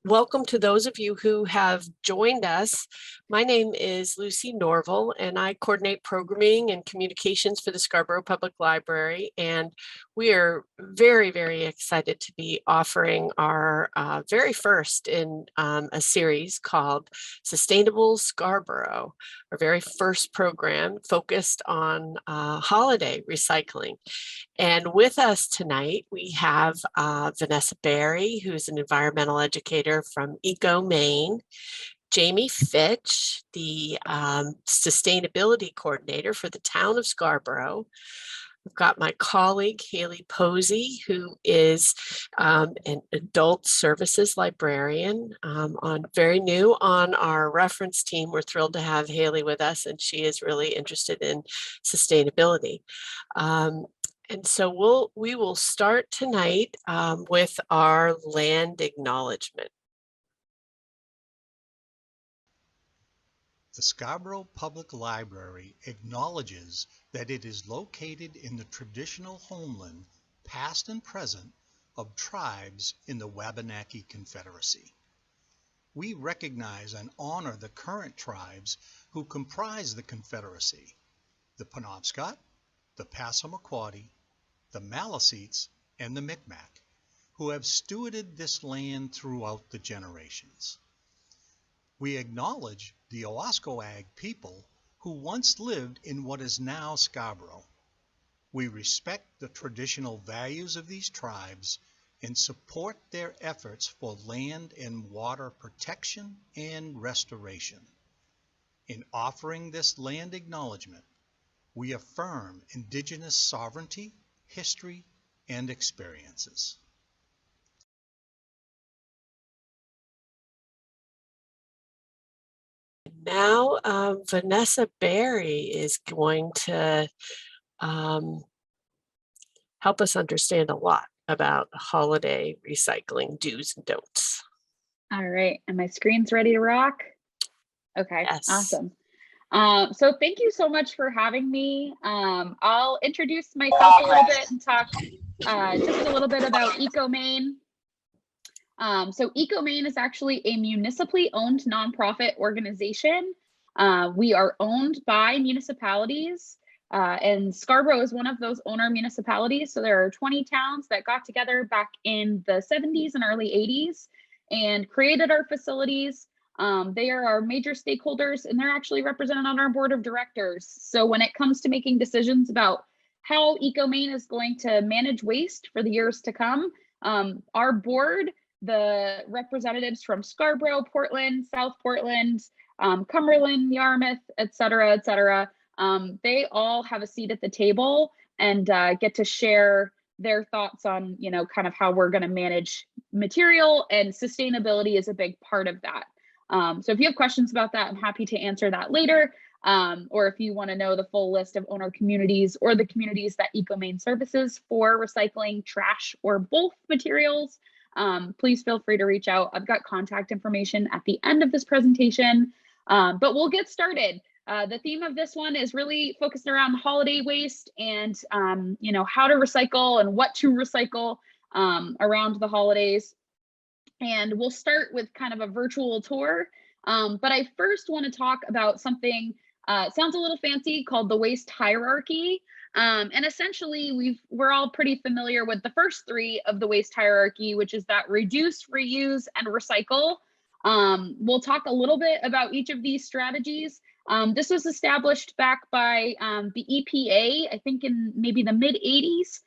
welcome to those of you who have joined us. My name is Lucy Norval, and I coordinate programming and communications for the Scarborough Public Library. And we are very, very excited to be offering our very first in a series called Sustainable Scarborough, our very first program focused on holiday recycling. And with us tonight, we have Vanessa Berry, who's an environmental educator from Ecomaine, Jamie Fitch, the sustainability coordinator for the Town of Scarborough. I've got my colleague, Haley Posey, who is an adult services librarian, very new on our reference team. We're thrilled to have Haley with us, and she is really interested in sustainability. And so we will start tonight with our land acknowledgement. The Scarborough Public Library acknowledges that it is located in the traditional homeland, past and present, of tribes in the Wabanaki Confederacy. We recognize and honor the current tribes who comprise the Confederacy: the Penobscot, the Passamaquoddy, the Maliseets, and the Micmac, who have stewarded this land throughout the generations. We acknowledge the Owaskoag people who once lived in what is now Scarborough. We respect the traditional values of these tribes and support their efforts for land and water protection and restoration. In offering this land acknowledgement, we affirm Indigenous sovereignty, history, and experiences. Now, Vanessa Berry is going to help us understand a lot about holiday recycling do's and don'ts. All right, and my screen's ready to rock? Okay, yes. Awesome. So thank you so much for having me. I'll introduce myself a little bit and talk just a little bit about Ecomaine. So Ecomaine is actually a municipally owned nonprofit organization. We are owned by municipalities, and Scarborough is one of those owner municipalities. So there are 20 towns that got together back in the 70s and early 80s and created our facilities. They are our major stakeholders, and they're actually represented on our board of directors. So when it comes to making decisions about how Ecomaine is going to manage waste for the years to come, our board, the representatives from Scarborough, Portland, South Portland, Cumberland, Yarmouth, et cetera, they all have a seat at the table and get to share their thoughts on, kind of how we're going to manage material, and sustainability is a big part of that. So if you have questions about that, I'm happy to answer that later. Or if you want to know the full list of owner communities or the communities that Ecomaine services for recycling trash or both materials, please feel free to reach out. I've got contact information at the end of this presentation, but we'll get started. The theme of this one is really focused around holiday waste and, how to recycle and what to recycle around the holidays. And we'll start with kind of a virtual tour. But I first want to talk about something, sounds a little fancy, called the waste hierarchy. And essentially, we're all pretty familiar with the first three of the waste hierarchy, which is that reduce, reuse, and recycle. We'll talk a little bit about each of these strategies. This was established back by the EPA, I think in maybe the mid 80s,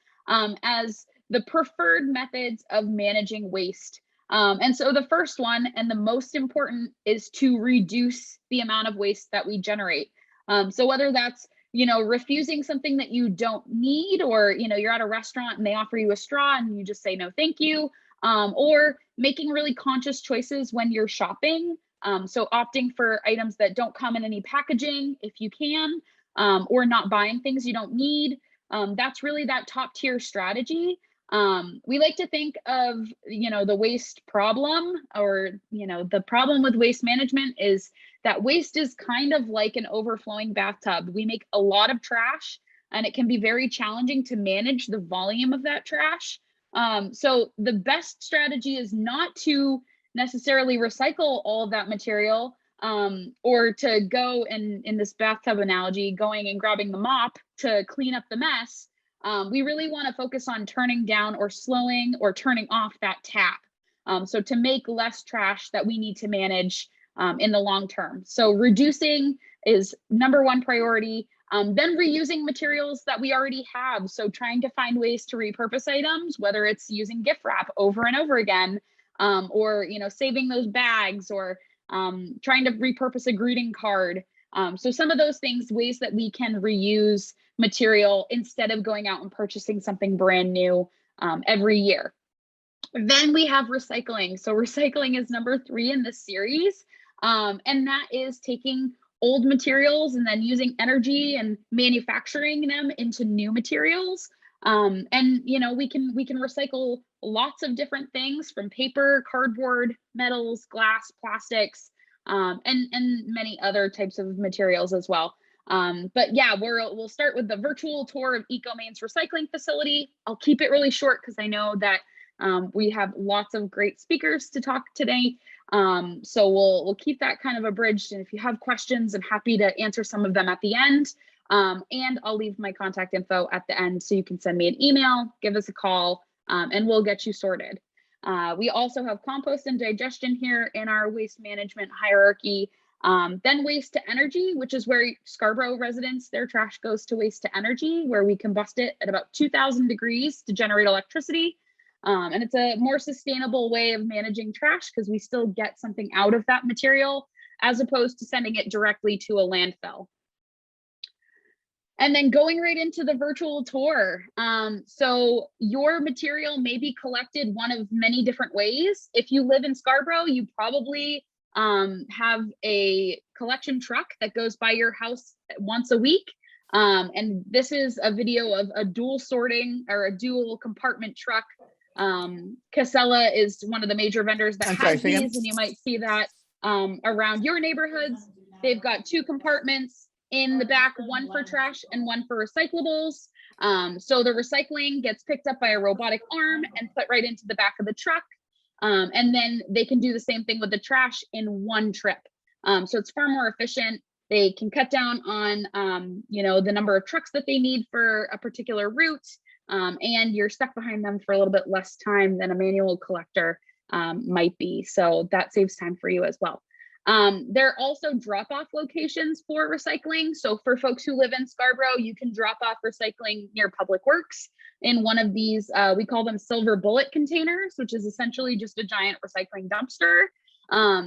as the preferred methods of managing waste. And so the first one, and the most important, is to reduce the amount of waste that we generate. So whether that's, refusing something that you don't need, or, you're at a restaurant and they offer you a straw and you just say, no, thank you. Or making really conscious choices when you're shopping. So opting for items that don't come in any packaging if you can, or not buying things you don't need. That's really that top tier strategy. We like to think of, the waste problem, or, the problem with waste management is that waste is kind of like an overflowing bathtub. We make a lot of trash, and it can be very challenging to manage the volume of that trash. So the best strategy is not to necessarily recycle all of that material, or to go in this bathtub analogy, going and grabbing the mop to clean up the mess. We really want to focus on turning down or slowing or turning off that tap. So to make less trash that we need to manage in the long term. So reducing is #1 priority. Then reusing materials that we already have. So trying to find ways to repurpose items, whether it's using gift wrap over and over again, or saving those bags, or trying to repurpose a greeting card. So some of those things, ways that we can reuse material instead of going out and purchasing something brand new every year. Then we have recycling. So recycling is #3 in this series. And that is taking old materials and then using energy and manufacturing them into new materials. And we can recycle lots of different things, from paper, cardboard, metals, glass, plastics, and many other types of materials as well. But yeah, we'll start with the virtual tour of Ecomaine's recycling facility. I'll keep it really short because I know that we have lots of great speakers to talk today. So we'll keep that kind of abridged. And if you have questions, I'm happy to answer some of them at the end. And I'll leave my contact info at the end, so you can send me an email, give us a call, and we'll get you sorted. We also have compost and digestion here in our waste management hierarchy. Then waste to energy, which is where Scarborough residents, their trash goes to waste to energy, where we combust it at about 2000 degrees to generate electricity. And it's a more sustainable way of managing trash because we still get something out of that material, as opposed to sending it directly to a landfill. And then going right into the virtual tour. So your material may be collected one of many different ways. If you live in Scarborough, you probably have a collection truck that goes by your house once a week. And this is a video of a dual sorting or a dual compartment truck. Casella is one of the major vendors that has these, and you might see that around your neighborhoods. They've got 2 compartments in the back, one for trash and one for recyclables. So the recycling gets picked up by a robotic arm and put right into the back of the truck. And then they can do the same thing with the trash in one trip. So it's far more efficient. They can cut down on, the number of trucks that they need for a particular route. And you're stuck behind them for a little bit less time than a manual collector might be. So that saves time for you as well. There are also drop-off locations for recycling. So for folks who live in Scarborough, you can drop off recycling near Public Works in one of these, we call them silver bullet containers, which is essentially just a giant recycling dumpster.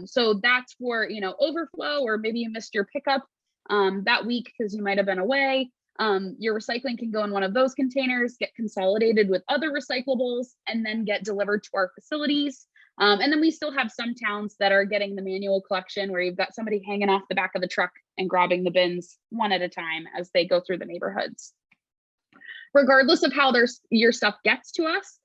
So that's for, overflow, or maybe you missed your pickup that week because you might have been away. Your recycling can go in one of those containers, get consolidated with other recyclables, and then get delivered to our facilities. And then we still have some towns that are getting the manual collection, where you've got somebody hanging off the back of the truck and grabbing the bins one at a time as they go through the neighborhoods. Regardless of how your stuff gets to us,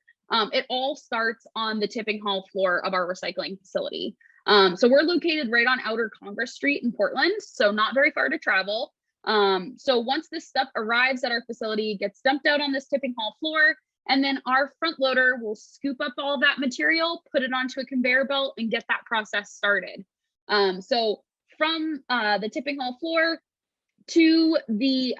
it all starts on the tipping hall floor of our recycling facility. So we're located right on Outer Congress Street in Portland, so not very far to travel. So once this stuff arrives at our facility, it gets dumped out on this tipping hall floor, and then our front loader will scoop up all of that material, put it onto a conveyor belt, and get that process started. So from the tipping hall floor to the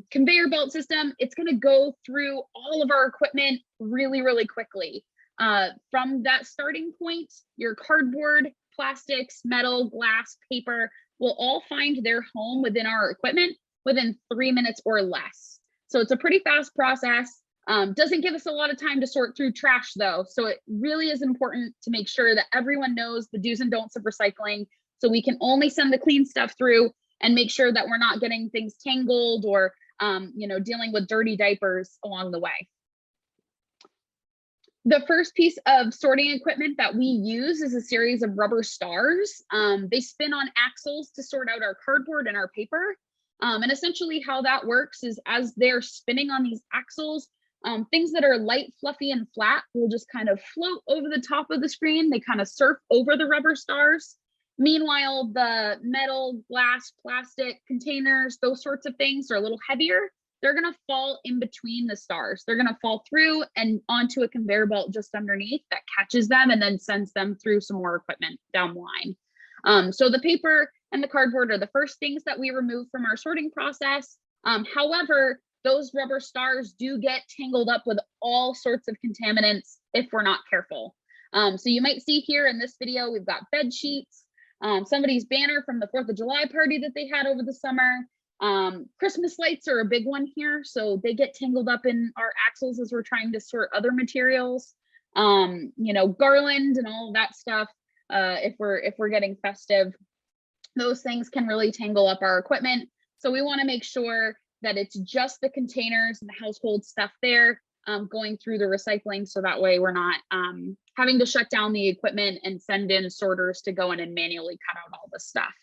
conveyor belt system, it's going to go through all of our equipment really, really quickly. From that starting point, your cardboard, plastics, metal, glass, paper will all find their home within our equipment within 3 minutes or less. So it's a pretty fast process. Doesn't give us a lot of time to sort through trash though. So it really is important to make sure that everyone knows the do's and don'ts of recycling, so we can only send the clean stuff through and make sure that we're not getting things tangled or, dealing with dirty diapers along the way. The first piece of sorting equipment that we use is a series of rubber stars. They spin on axles to sort out our cardboard and our paper. And essentially how that works is, as they're spinning on these axles, things that are light, fluffy, and flat will just kind of float over the top of the screen. They kind of surf over the rubber stars. Meanwhile, the metal, glass, plastic containers, those sorts of things are a little heavier. they're going to fall in between the stars. They're going to fall through and onto a conveyor belt just underneath that catches them and then sends them through some more equipment down the line. So the paper and the cardboard are the first things that we remove from our sorting process. However, those rubber stars do get tangled up with all sorts of contaminants if we're not careful. So you might see here in this video, we've got bed sheets, somebody's banner from the 4th of July party that they had over the summer. Christmas lights are a big one here, so they get tangled up in our axles as we're trying to sort other materials. You know, garland and all of that stuff. If we're getting festive, those things can really tangle up our equipment. So we want to make sure that it's just the containers and the household stuff there going through the recycling, so that way we're not having to shut down the equipment and send in sorters to go in and manually cut out all the stuff.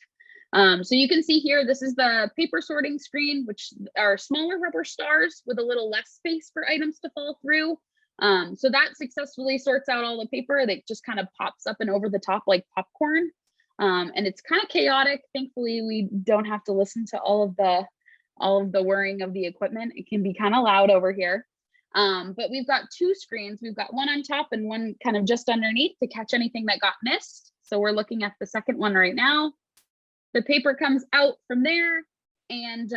So you can see here, this is the paper sorting screen, which are smaller rubber stars with a little less space for items to fall through. So that successfully sorts out all the paper that just kind of pops up and over the top like popcorn. And it's kind of chaotic. Thankfully, we don't have to listen to all of the whirring of the equipment. It can be kind of loud over here. But we've got 2 screens. We've got one on top and one kind of just underneath to catch anything that got missed. So we're looking at the second one right now. The paper comes out from there and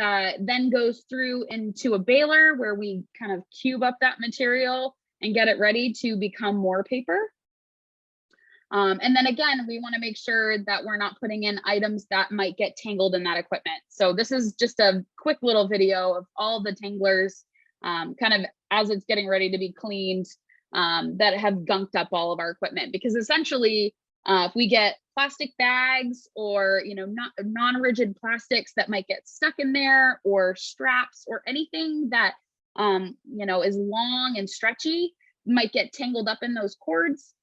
then goes through into a baler where we kind of cube up that material and get it ready to become more paper. And then again, we want to make sure that we're not putting in items that might get tangled in that equipment. So this is just a quick little video of all the tanglers kind of as it's getting ready to be cleaned that have gunked up all of our equipment. Because essentially, if we get plastic bags or, you know, non-rigid plastics that might get stuck in there, or straps or anything that, you know, is long and stretchy, might get tangled up in those cords.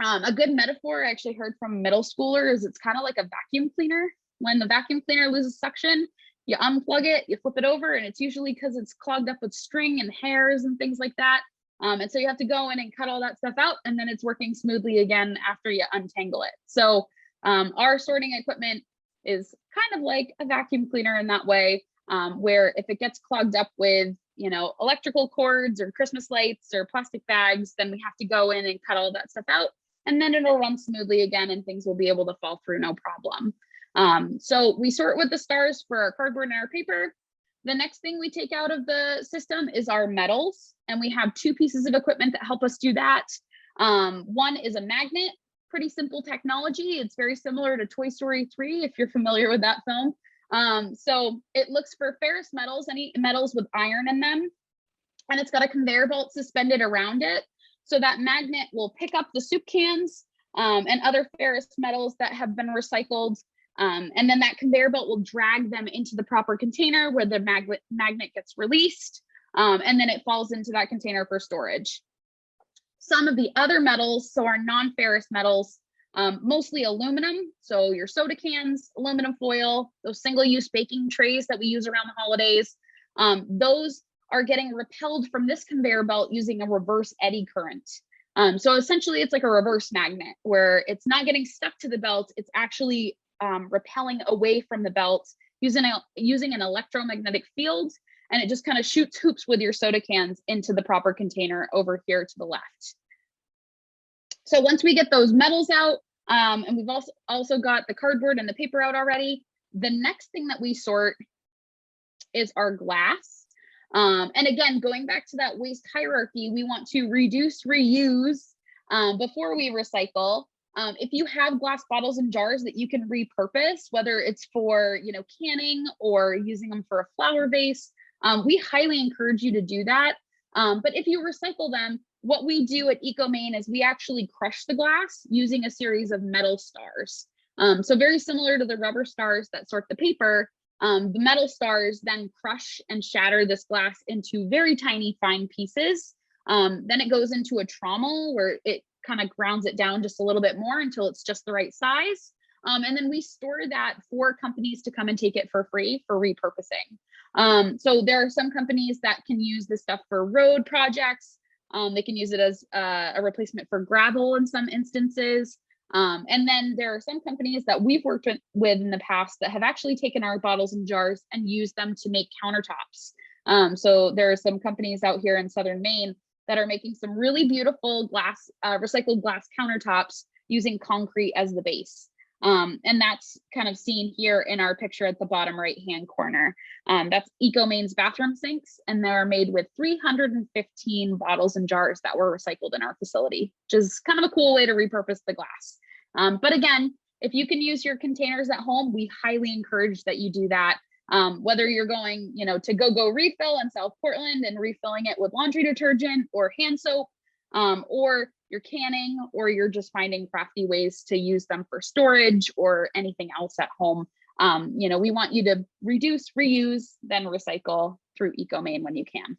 A good metaphor I actually heard from a middle schooler is it's kind of like a vacuum cleaner. When the vacuum cleaner loses suction, you unplug it, you flip it over, and it's usually because it's clogged up with string and hairs and things like that. And so you have to go in and cut all that stuff out, and then it's working smoothly again after you untangle it. So our sorting equipment is kind of like a vacuum cleaner in that way, where if it gets clogged up with, you know, electrical cords or Christmas lights or plastic bags, then we have to go in and cut all that stuff out, and then it'll run smoothly again and things will be able to fall through no problem. So we sort with the stars for our cardboard and our paper. The next thing we take out of the system is our metals, and we have 2 pieces of equipment that help us do that. One is a magnet, pretty simple technology. It's very similar to Toy Story 3, if you're familiar with that film. So it looks for ferrous metals, any metals with iron in them, and it's got a conveyor belt suspended around it. So that magnet will pick up the soup cans and other ferrous metals that have been recycled. And then that conveyor belt will drag them into the proper container where the magnet gets released, and then it falls into that container for storage. Some of the other metals, so our non-ferrous metals, mostly aluminum, so your soda cans, aluminum foil, those single-use baking trays that we use around the holidays, those are getting repelled from this conveyor belt using a reverse eddy current. So essentially it's like a reverse magnet where it's not getting stuck to the belt, it's actually repelling away from the belt using an electromagnetic field, and it just kind of shoots hoops with your soda cans into the proper container over here to the left. So once we get those metals out, and we've also got the cardboard and the paper out already, the next thing that we sort is our glass. And again, going back to that waste hierarchy, we want to reduce, reuse before we recycle. If you have glass bottles and jars that you can repurpose, whether it's for, you know, canning or using them for a flower vase, we highly encourage you to do that. But if you recycle them, what we do at Ecomaine is we actually crush the glass using a series of metal stars. So very similar to the rubber stars that sort the paper, the metal stars then crush and shatter this glass into very tiny fine pieces. Then it goes into a trommel where it kind of grounds it down just a little bit more until it's just the right size. And then we store that for companies to come and take it for free for repurposing. So there are some companies that can use this stuff for road projects. They can use it as a replacement for gravel in some instances. And then there are some companies that we've worked with in the past that have actually taken our bottles and jars and used them to make countertops. So there are some companies out here in southern Maine that are making some really beautiful glass, recycled glass countertops using concrete as the base. And that's kind of seen here in our picture at the bottom right-hand corner. That's Ecomaine's bathroom sinks, and they're made with 315 bottles and jars that were recycled in our facility, which is kind of a cool way to repurpose the glass. But again, if you can use your containers at home, we highly encourage that you do that. Whether you're going, to Go Refill in South Portland and refilling it with laundry detergent or hand soap, or you're canning, or you're just finding crafty ways to use them for storage or anything else at home. We want you to reduce, reuse, then recycle through Ecomaine when you can.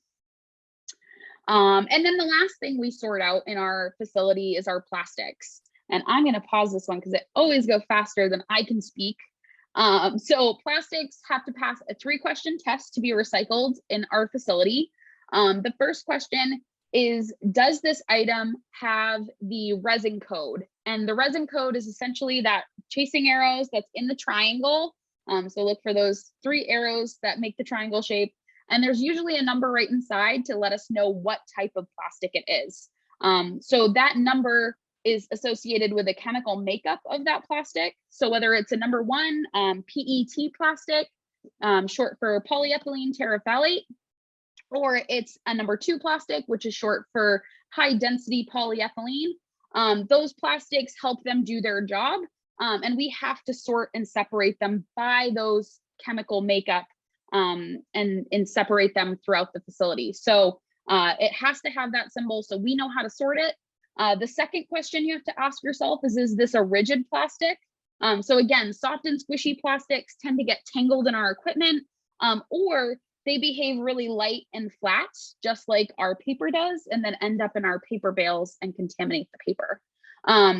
And then the last thing we sort out in our facility is our plastics. And I'm going to pause this one because it always goes faster than I can speak. So plastics have to pass a 3-question test to be recycled in our facility. The first question is, does this item have the resin code? And the resin code is essentially that chasing arrows that's in the triangle. So look for those 3 arrows that make the triangle shape. And there's usually a number right inside to let us know what type of plastic it is. So that number is associated with the chemical makeup of that plastic. So whether it's a number 1 PET plastic, short for polyethylene terephthalate, or it's a number 2 plastic, which is short for high density polyethylene, those plastics help them do their job. And we have to sort and separate them by those chemical makeup and separate them throughout the facility. So it has to have that symbol so we know how to sort it. The second question you have to ask yourself is this a rigid plastic? So again, soft and squishy plastics tend to get tangled in our equipment, or they behave really light and flat, just like our paper does, and then end up in our paper bales and contaminate the paper.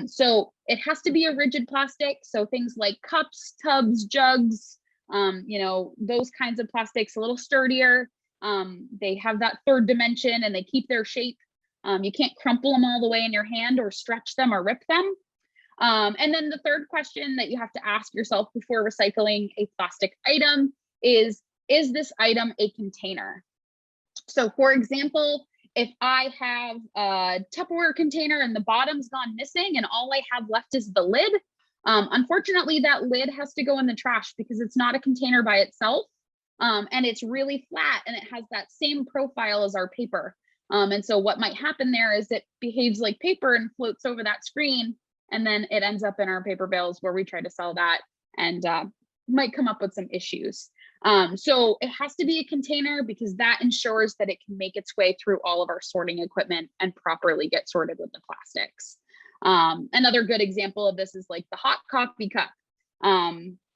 So it has to be a rigid plastic. So things like cups, tubs, jugs, those kinds of plastics, a little sturdier. They have that 3rd dimension and they keep their shape. You can't crumple them all the way in your hand or stretch them or rip them. And then the third question that you have to ask yourself before recycling a plastic item is this item a container? So for example, if I have a Tupperware container and the bottom's gone missing and all I have left is the lid, unfortunately that lid has to go in the trash because it's not a container by itself. And it's really flat and it has that same profile as our paper. And so what might happen there is it behaves like paper and floats over that screen, and then it ends up in our paper bales where we try to sell that and might come up with some issues. So it has to be a container because that ensures that it can make its way through all of our sorting equipment and properly get sorted with the plastics. Another good example of this is like the hot coffee cup,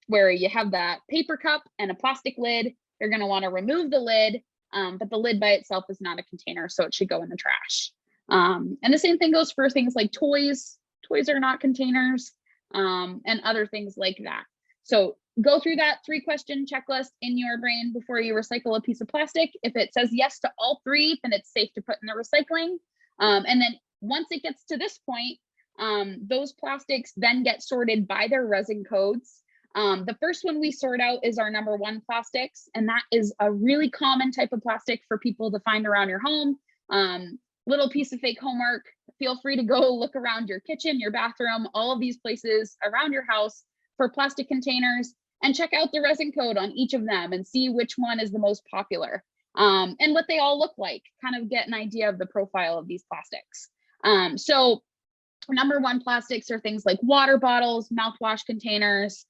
where you have that paper cup and a plastic lid. You're going to want to remove the lid, but the lid by itself is not a container, so it should go in the trash. And the same thing goes for things like toys. Toys are not containers, and other things like that. So go through that 3-question checklist in your brain before you recycle a piece of plastic. If it says yes to all 3, then it's safe to put in the recycling. And then once it gets to this point, those plastics then get sorted by their resin codes. The first one we sort out is our number 1 plastics, and that is a really common type of plastic for people to find around your home. Little piece of fake homework. Feel free to go look around your kitchen, your bathroom, all of these places around your house for plastic containers, and check out the resin code on each of them and see which one is the most popular, and what they all look like, kind of get an idea of the profile of these plastics. So number 1 plastics are things like water bottles, mouthwash containers,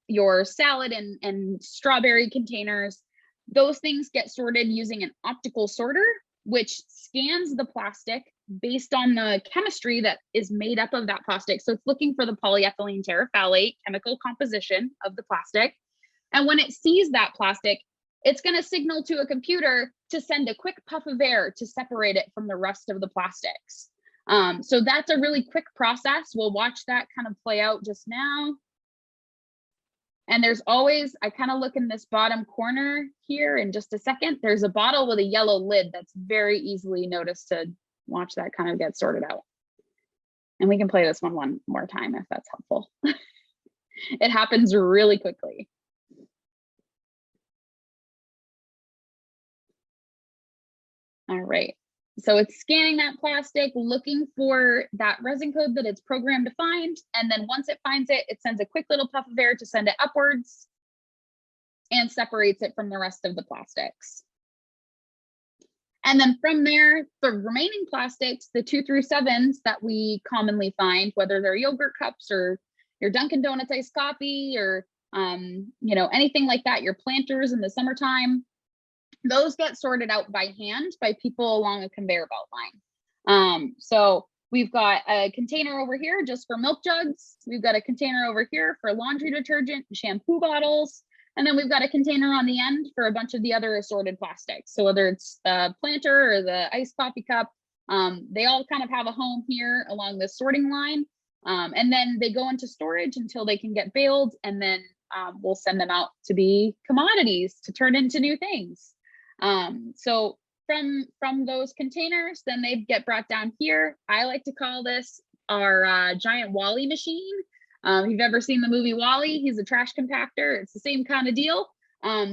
your salad and strawberry containers. Those things get sorted using an optical sorter, which scans the plastic based on the chemistry that is made up of that plastic. So it's looking for the polyethylene terephthalate chemical composition of the plastic. And when it sees that plastic, it's going to signal to a computer to send a quick puff of air to separate it from the rest of the plastics. So that's a really quick process. We'll watch that kind of play out just now. And there's always, I kind of look in this bottom corner here in just a second, there's a bottle with a yellow lid that's very easily noticed to watch that kind of get sorted out. And we can play this one more time if that's helpful. It happens really quickly. All right. So it's scanning that plastic, looking for that resin code that it's programmed to find. And then once it finds it, it sends a quick little puff of air to send it upwards and separates it from the rest of the plastics. And then from there, the remaining plastics, the 2 through 7s that we commonly find, whether they're yogurt cups or your Dunkin' Donuts iced coffee or you know, anything like that, your planters in the summertime, those get sorted out by hand by people along a conveyor belt line. So we've got a container over here just for milk jugs. We've got a container over here for laundry detergent and shampoo bottles. And then we've got a container on the end for a bunch of the other assorted plastics. So whether it's the planter or the iced coffee cup, they all kind of have a home here along this sorting line. And then they go into storage until they can get baled, and then we'll send them out to be commodities to turn into new things. So from those containers, then they get brought down here. I like to call this our giant Wally machine. If you've ever seen the movie Wally, he's a trash compactor. It's the same kind of deal.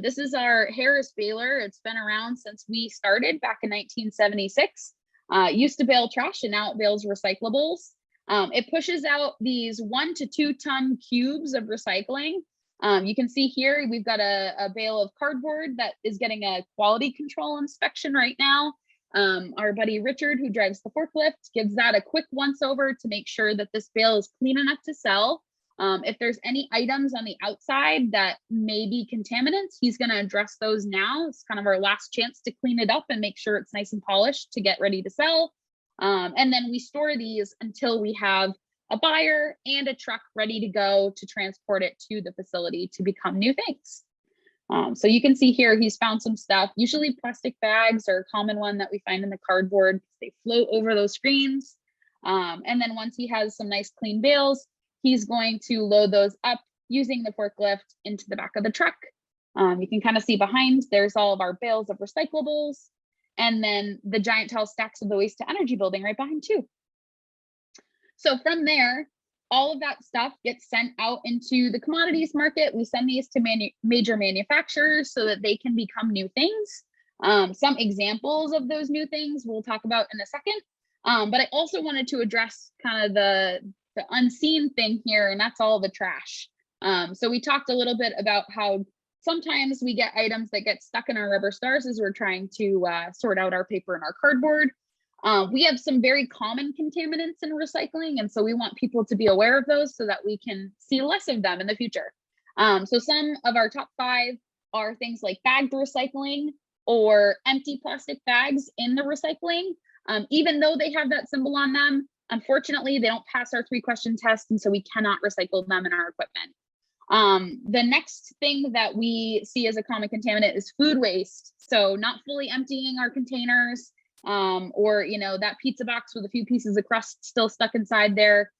This is our Harris baler. It's been around since we started back in 1976. It used to bale trash, and now it bales recyclables. It pushes out these 1 to 2 ton cubes of recycling. You can see here, we've got a bale of cardboard that is getting a quality control inspection right now. Our buddy Richard, who drives the forklift, gives that a quick once over to make sure that this bale is clean enough to sell. If there's any items on the outside that may be contaminants, he's going to address those now. It's kind of our last chance to clean it up and make sure it's nice and polished to get ready to sell. And then we store these until we have a buyer and a truck ready to go to transport it to the facility to become new things. So you can see here, he's found some stuff. Usually plastic bags are a common one that we find in the cardboard. They float over those screens. And then once he has some nice clean bales, he's going to load those up using the forklift into the back of the truck. You can kind of see behind, there's all of our bales of recyclables, and then the giant tall stacks of the waste to energy building right behind too. So from there, all of that stuff gets sent out into the commodities market. We send these to major manufacturers so that they can become new things. Some examples of those new things we'll talk about in a second. But I also wanted to address kind of the unseen thing here, and that's all the trash. So we talked a little bit about how sometimes we get items that get stuck in our rubber stars as we're trying to sort out our paper and our cardboard. We have some very common contaminants in recycling, and so we want people to be aware of those so that we can see less of them in the future. So some of our top 5 are things like bagged recycling or empty plastic bags in the recycling. Even though they have that symbol on them, unfortunately, they don't pass our 3-question test, and so we cannot recycle them in our equipment. The next thing that we see as a common contaminant is food waste. So not fully emptying our containers, or you know, that pizza box with a few pieces of crust still stuck inside there.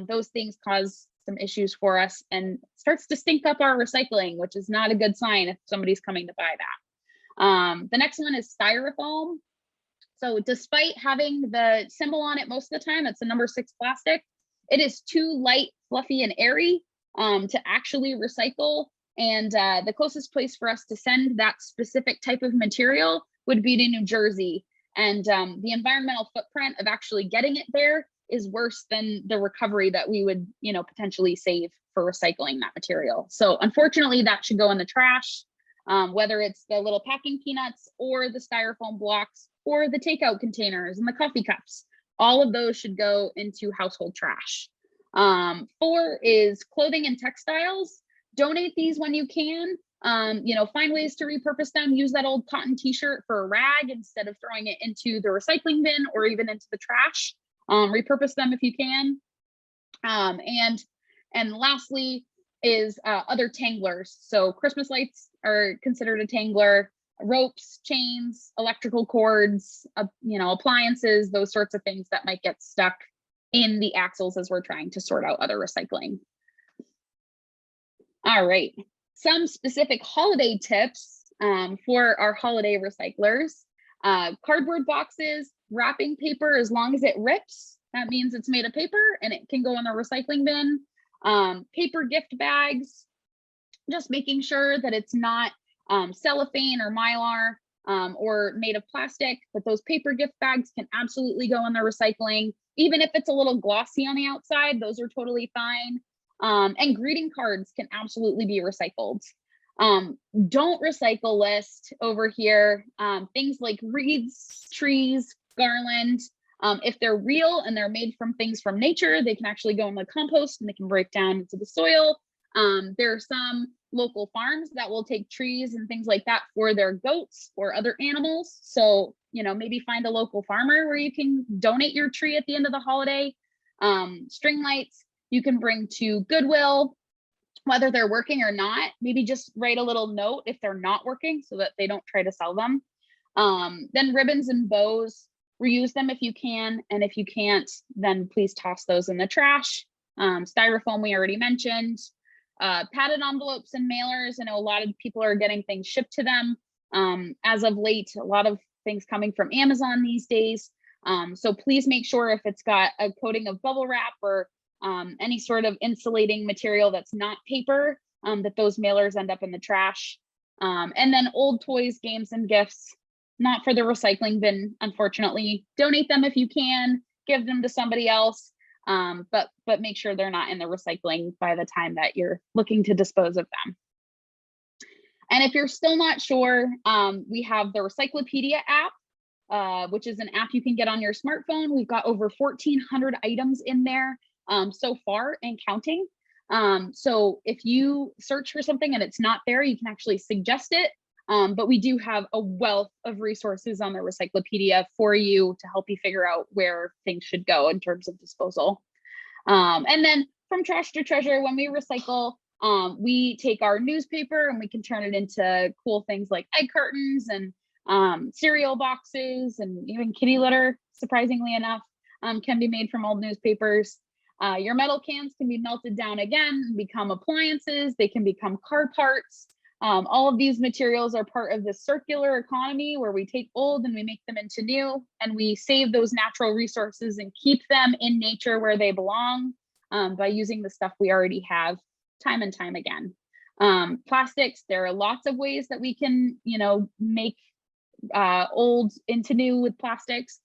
Those things cause some issues for us and starts to stink up our recycling, which is not a good sign if somebody's coming to buy that. The next one is styrofoam. So despite having the symbol on it most of the time, it's a number 6 plastic, it is too light, fluffy, and airy to actually recycle. And the closest place for us to send that specific type of material would be to New Jersey. And the environmental footprint of actually getting it there is worse than the recovery that we would, you know, potentially save for recycling that material. So unfortunately, that should go in the trash, whether it's the little packing peanuts or the styrofoam blocks or the takeout containers and the coffee cups. All of those should go into household trash. 4 is clothing and textiles. Donate these when you can. You know, find ways to repurpose them. Use that old cotton t-shirt for a rag instead of throwing it into the recycling bin or even into the trash. Repurpose them if you can. And lastly is other tanglers. So Christmas lights are considered a tangler. Ropes, chains, electrical cords, you know, appliances, those sorts of things that might get stuck in the axles as we're trying to sort out other recycling. All right. Some specific holiday tips for our holiday recyclers. Cardboard boxes, wrapping paper, as long as it rips, that means it's made of paper and it can go in the recycling bin. Paper gift bags, just making sure that it's not cellophane or mylar. or made of plastic, but those paper gift bags can absolutely go in the recycling. Even if it's a little glossy on the outside, those are totally fine. And greeting cards can absolutely be recycled. Don't recycle list over here. Things like wreaths, trees, garland. If they're real and they're made from things from nature, they can actually go in the compost and they can break down into the soil. There are some local farms that will take trees and things like that for their goats or other animals. So, you know, maybe find a local farmer where you can donate your tree at the end of the holiday. String lights you can bring to Goodwill, whether they're working or not. Maybe just write a little note if they're not working so that they don't try to sell them. Then ribbons and bows, reuse them if you can. And if you can't, then please toss those in the trash. Styrofoam, we already mentioned. Padded envelopes and mailers. I know a lot of people are getting things shipped to them. As of late, a lot of things coming from Amazon these days. So please make sure if it's got a coating of bubble wrap or any sort of insulating material that's not paper, that those mailers end up in the trash. And then old toys, games, and gifts, not for the recycling bin, unfortunately. Donate them if you can, give them to somebody else. But make sure they're not in the recycling by the time that you're looking to dispose of them. And if you're still not sure, we have the Recyclopedia app, which is an app you can get on your smartphone. We've got over 1,400 items in there so far and counting. So if you search for something and it's not there, you can actually suggest it. But we do have a wealth of resources on the Recyclopedia for you to help you figure out where things should go in terms of disposal. And then from trash to treasure, when we recycle, we take our newspaper and we can turn it into cool things like egg cartons and cereal boxes, and even kitty litter, surprisingly enough, can be made from old newspapers. Your metal cans can be melted down again and become appliances. They can become car parts. All of these materials are part of the circular economy where we take old and we make them into new, and we save those natural resources and keep them in nature where they belong by using the stuff we already have time and time again. Plastics, there are lots of ways that we can, you know, make old into new with plastics.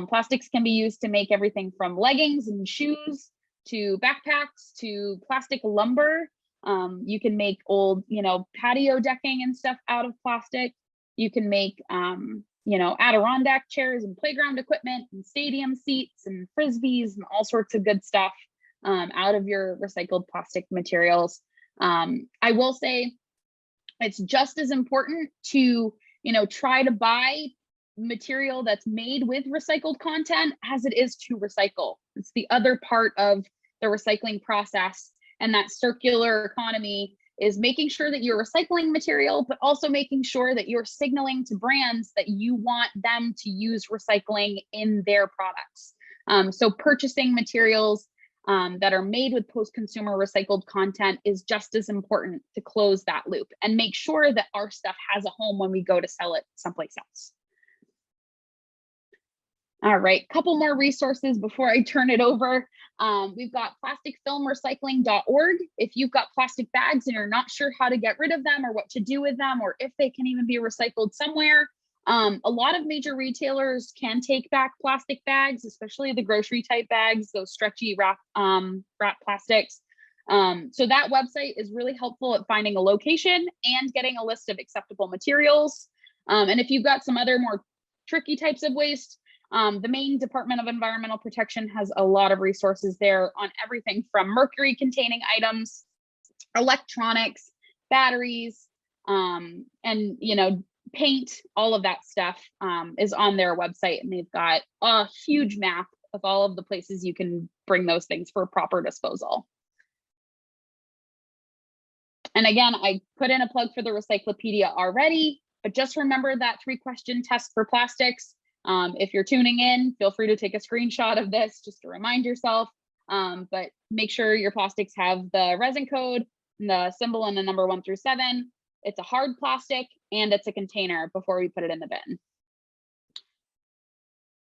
Plastics can be used to make everything from leggings and shoes to backpacks to plastic lumber. You can make old, you know, patio decking and stuff out of plastic. You can make, you know, Adirondack chairs and playground equipment and stadium seats and frisbees and all sorts of good stuff out of your recycled plastic materials. I will say it's just as important to, you know, try to buy material that's made with recycled content as it is to recycle. It's the other part of the recycling process. And that circular economy is making sure that you're recycling material, but also making sure that you're signaling to brands that you want them to use recycling in their products. So purchasing materials that are made with post-consumer recycled content is just as important to close that loop and make sure that our stuff has a home when we go to sell it someplace else. All right, couple more resources before I turn it over. We've got plasticfilmrecycling.org. If you've got plastic bags and you're not sure how to get rid of them or what to do with them, or if they can even be recycled somewhere, a lot of major retailers can take back plastic bags, especially the grocery type bags, those stretchy wrap plastics. So that website is really helpful at finding a location and getting a list of acceptable materials. And if you've got some other more tricky types of waste, the Maine Department of Environmental Protection has a lot of resources there on everything from mercury containing items, electronics, batteries, and, you know, paint, all of that stuff is on their website, and they've got a huge map of all of the places you can bring those things for proper disposal. And again, I put in a plug for the Recyclopedia already, but just remember that 3-question test for plastics. If you're tuning in, feel free to take a screenshot of this just to remind yourself, but make sure your plastics have the resin code, the symbol and the number 1 through 7. It's a hard plastic and it's a container before we put it in the bin.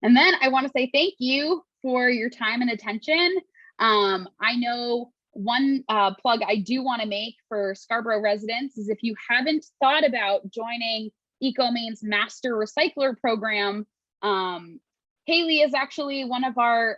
And then I want to say thank you for your time and attention. I know one plug I do want to make for Scarborough residents is if you haven't thought about joining Ecomaine's Master Recycler program. Haley is actually one of our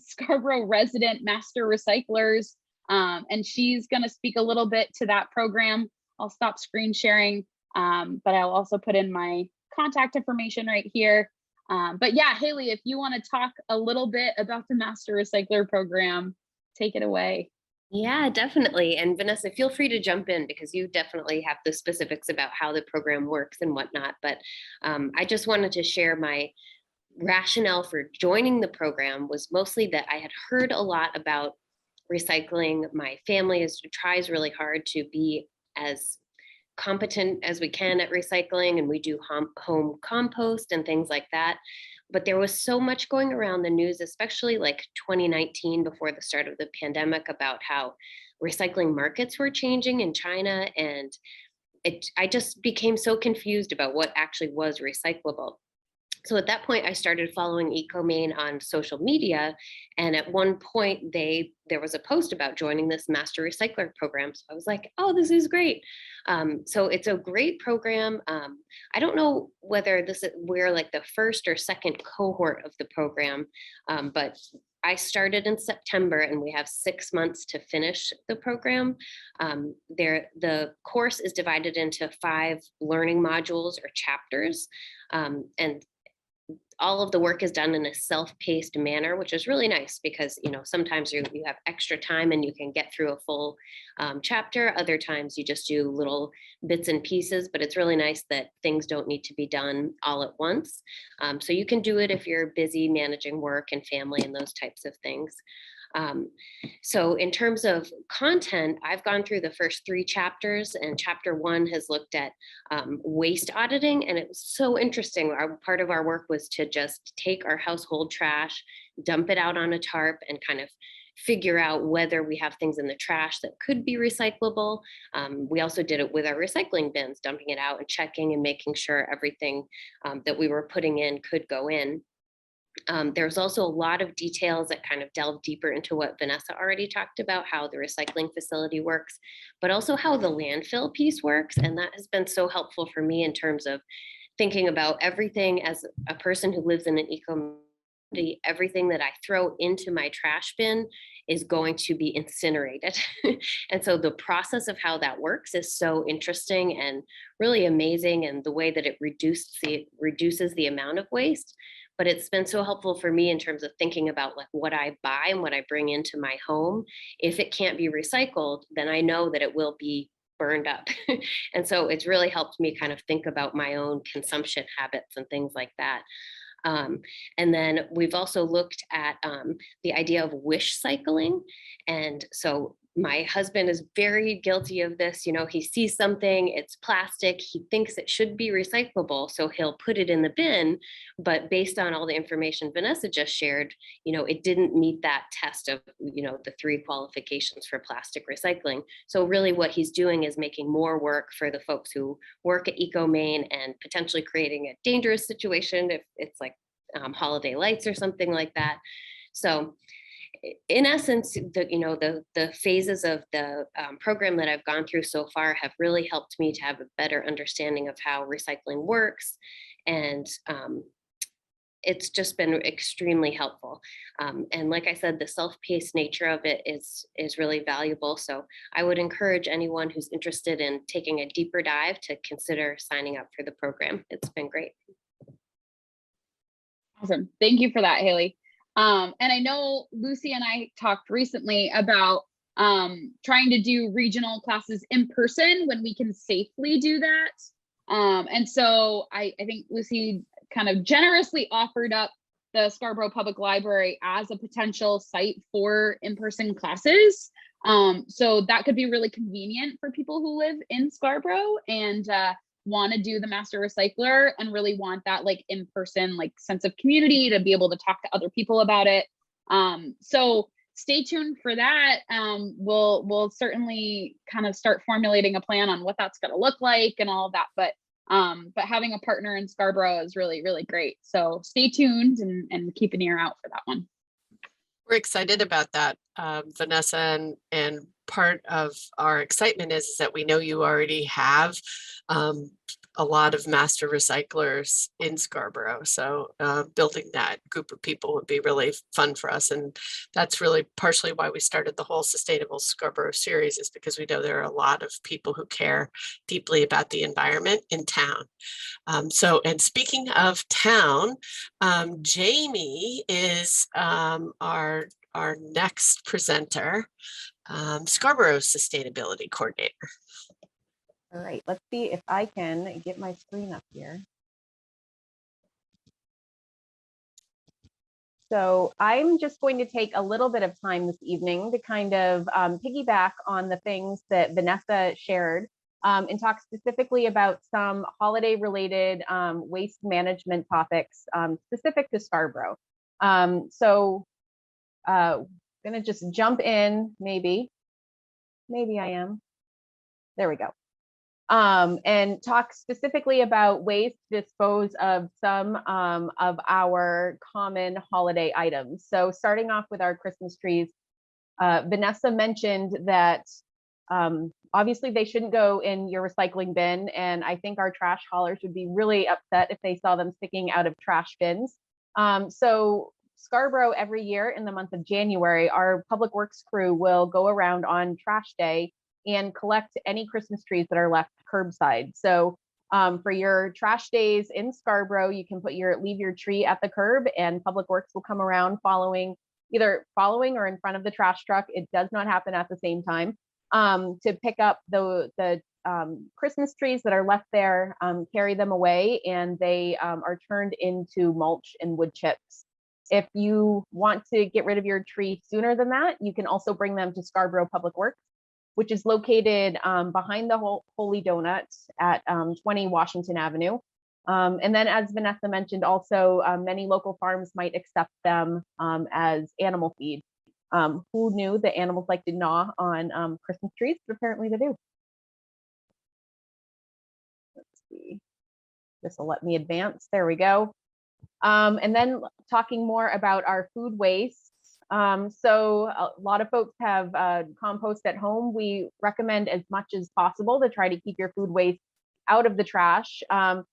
Scarborough resident master recyclers, and she's going to speak a little bit to that program. I'll stop screen sharing, but I'll also put in my contact information right here. But yeah, Haley, if you want to talk a little bit about the Master Recycler program, take it away. Yeah, definitely. And Vanessa, feel free to jump in because you definitely have the specifics about how the program works and whatnot. But I just wanted to share my rationale for joining the program was mostly that I had heard a lot about recycling. My family tries really hard to be as competent as we can at recycling, and we do home compost and things like that. But there was so much going around the news, especially like 2019 before the start of the pandemic, about how recycling markets were changing in China. And I just became so confused about what actually was recyclable. So at that point, I started following Ecomaine on social media. And at one point, there was a post about joining this Master Recycler program. So I was like, oh, this is great. So it's a great program. I don't know whether we're like the first or second cohort of the program, but I started in September and we have 6 months to finish the program. The course is divided into 5 learning modules or chapters. And all of the work is done in a self-paced manner, which is really nice because, you know, sometimes you have extra time and you can get through a full chapter. Other times you just do little bits and pieces, but it's really nice that things don't need to be done all at once. So you can do it if you're busy managing work and family and those types of things. So in terms of content, I've gone through the first 3 chapters, and chapter 1 has looked at waste auditing, and it was so interesting. Part of our work was to just take our household trash, dump it out on a tarp, and kind of figure out whether we have things in the trash that could be recyclable. We also did it with our recycling bins, dumping it out and checking and making sure everything that we were putting in could go in. There's also a lot of details that kind of delve deeper into what Vanessa already talked about, how the recycling facility works, but also how the landfill piece works. And that has been so helpful for me in terms of thinking about everything as a person who lives in an eco-community. Everything that I throw into my trash bin is going to be incinerated. And so the process of how that works is so interesting and really amazing, and the way that it reduces the amount of waste. But it's been so helpful for me in terms of thinking about like what I buy and what I bring into my home. If it can't be recycled, then I know that it will be burned up. And so it's really helped me kind of think about my own consumption habits and things like that. And then we've also looked at the idea of wish cycling. And so my husband is very guilty of this. You know, he sees something, it's plastic, he thinks it should be recyclable, so he'll put it in the bin. But based on all the information Vanessa just shared, you know, it didn't meet that test of, you know, the 3 qualifications for plastic recycling. So really what he's doing is making more work for the folks who work at Ecomaine and potentially creating a dangerous situation if it's like holiday lights or something like that. So in essence, the phases of the program that I've gone through so far have really helped me to have a better understanding of how recycling works. And it's just been extremely helpful. And like I said, the self-paced nature of it is really valuable. So I would encourage anyone who's interested in taking a deeper dive to consider signing up for the program. It's been great. Awesome. Thank you for that, Haley. And I know Lucy and I talked recently about trying to do regional classes in person when we can safely do that. And so I think Lucy kind of generously offered up the Scarborough Public Library as a potential site for in-person classes. So that could be really convenient for people who live in Scarborough and want to do the Master Recycler and really want that like in-person like sense of community to be able to talk to other people about it. So stay tuned for that. We'll certainly kind of start formulating a plan on what that's going to look like and all of that. But having a partner in Scarborough is really, really great. So stay tuned and keep an ear out for that one. We're excited about that, Vanessa, and part of our excitement is that we know you already have a lot of master recyclers in Scarborough. So building that group of people would be really fun for us. And that's really partially why we started the whole Sustainable Scarborough series, is because we know there are a lot of people who care deeply about the environment in town. And speaking of town, Jamie is our next presenter, Scarborough Sustainability Coordinator. All right, let's see if I can get my screen up here. So I'm just going to take a little bit of time this evening to kind of piggyback on the things that Vanessa shared and talk specifically about some holiday related waste management topics specific to Scarborough. So gonna just jump in, maybe I am. There we go. And talk specifically about ways to dispose of some of our common holiday items. So starting off with our Christmas trees, Vanessa mentioned that obviously they shouldn't go in your recycling bin, and I think our trash haulers would be really upset if they saw them sticking out of trash bins. So Scarborough, every year in the month of January, our public works crew will go around on trash day and collect any Christmas trees that are left curbside. So for your trash days in Scarborough, you can leave your tree at the curb, and public works will come around either following or in front of the trash truck. It does not happen at the same time, to pick up the Christmas trees that are left there, carry them away, and they are turned into mulch and wood chips. If you want to get rid of your tree sooner than that, you can also bring them to Scarborough Public Works, which is located behind the Holy Donut at 20 Washington Avenue. And then, as Vanessa mentioned, also many local farms might accept them as animal feed. Who knew that animals like to gnaw on Christmas trees? But apparently they do. Let's see. This will let me advance. There we go. And then talking more about our food waste. So a lot of folks have compost at home. We recommend as much as possible to try to keep your food waste out of the trash. A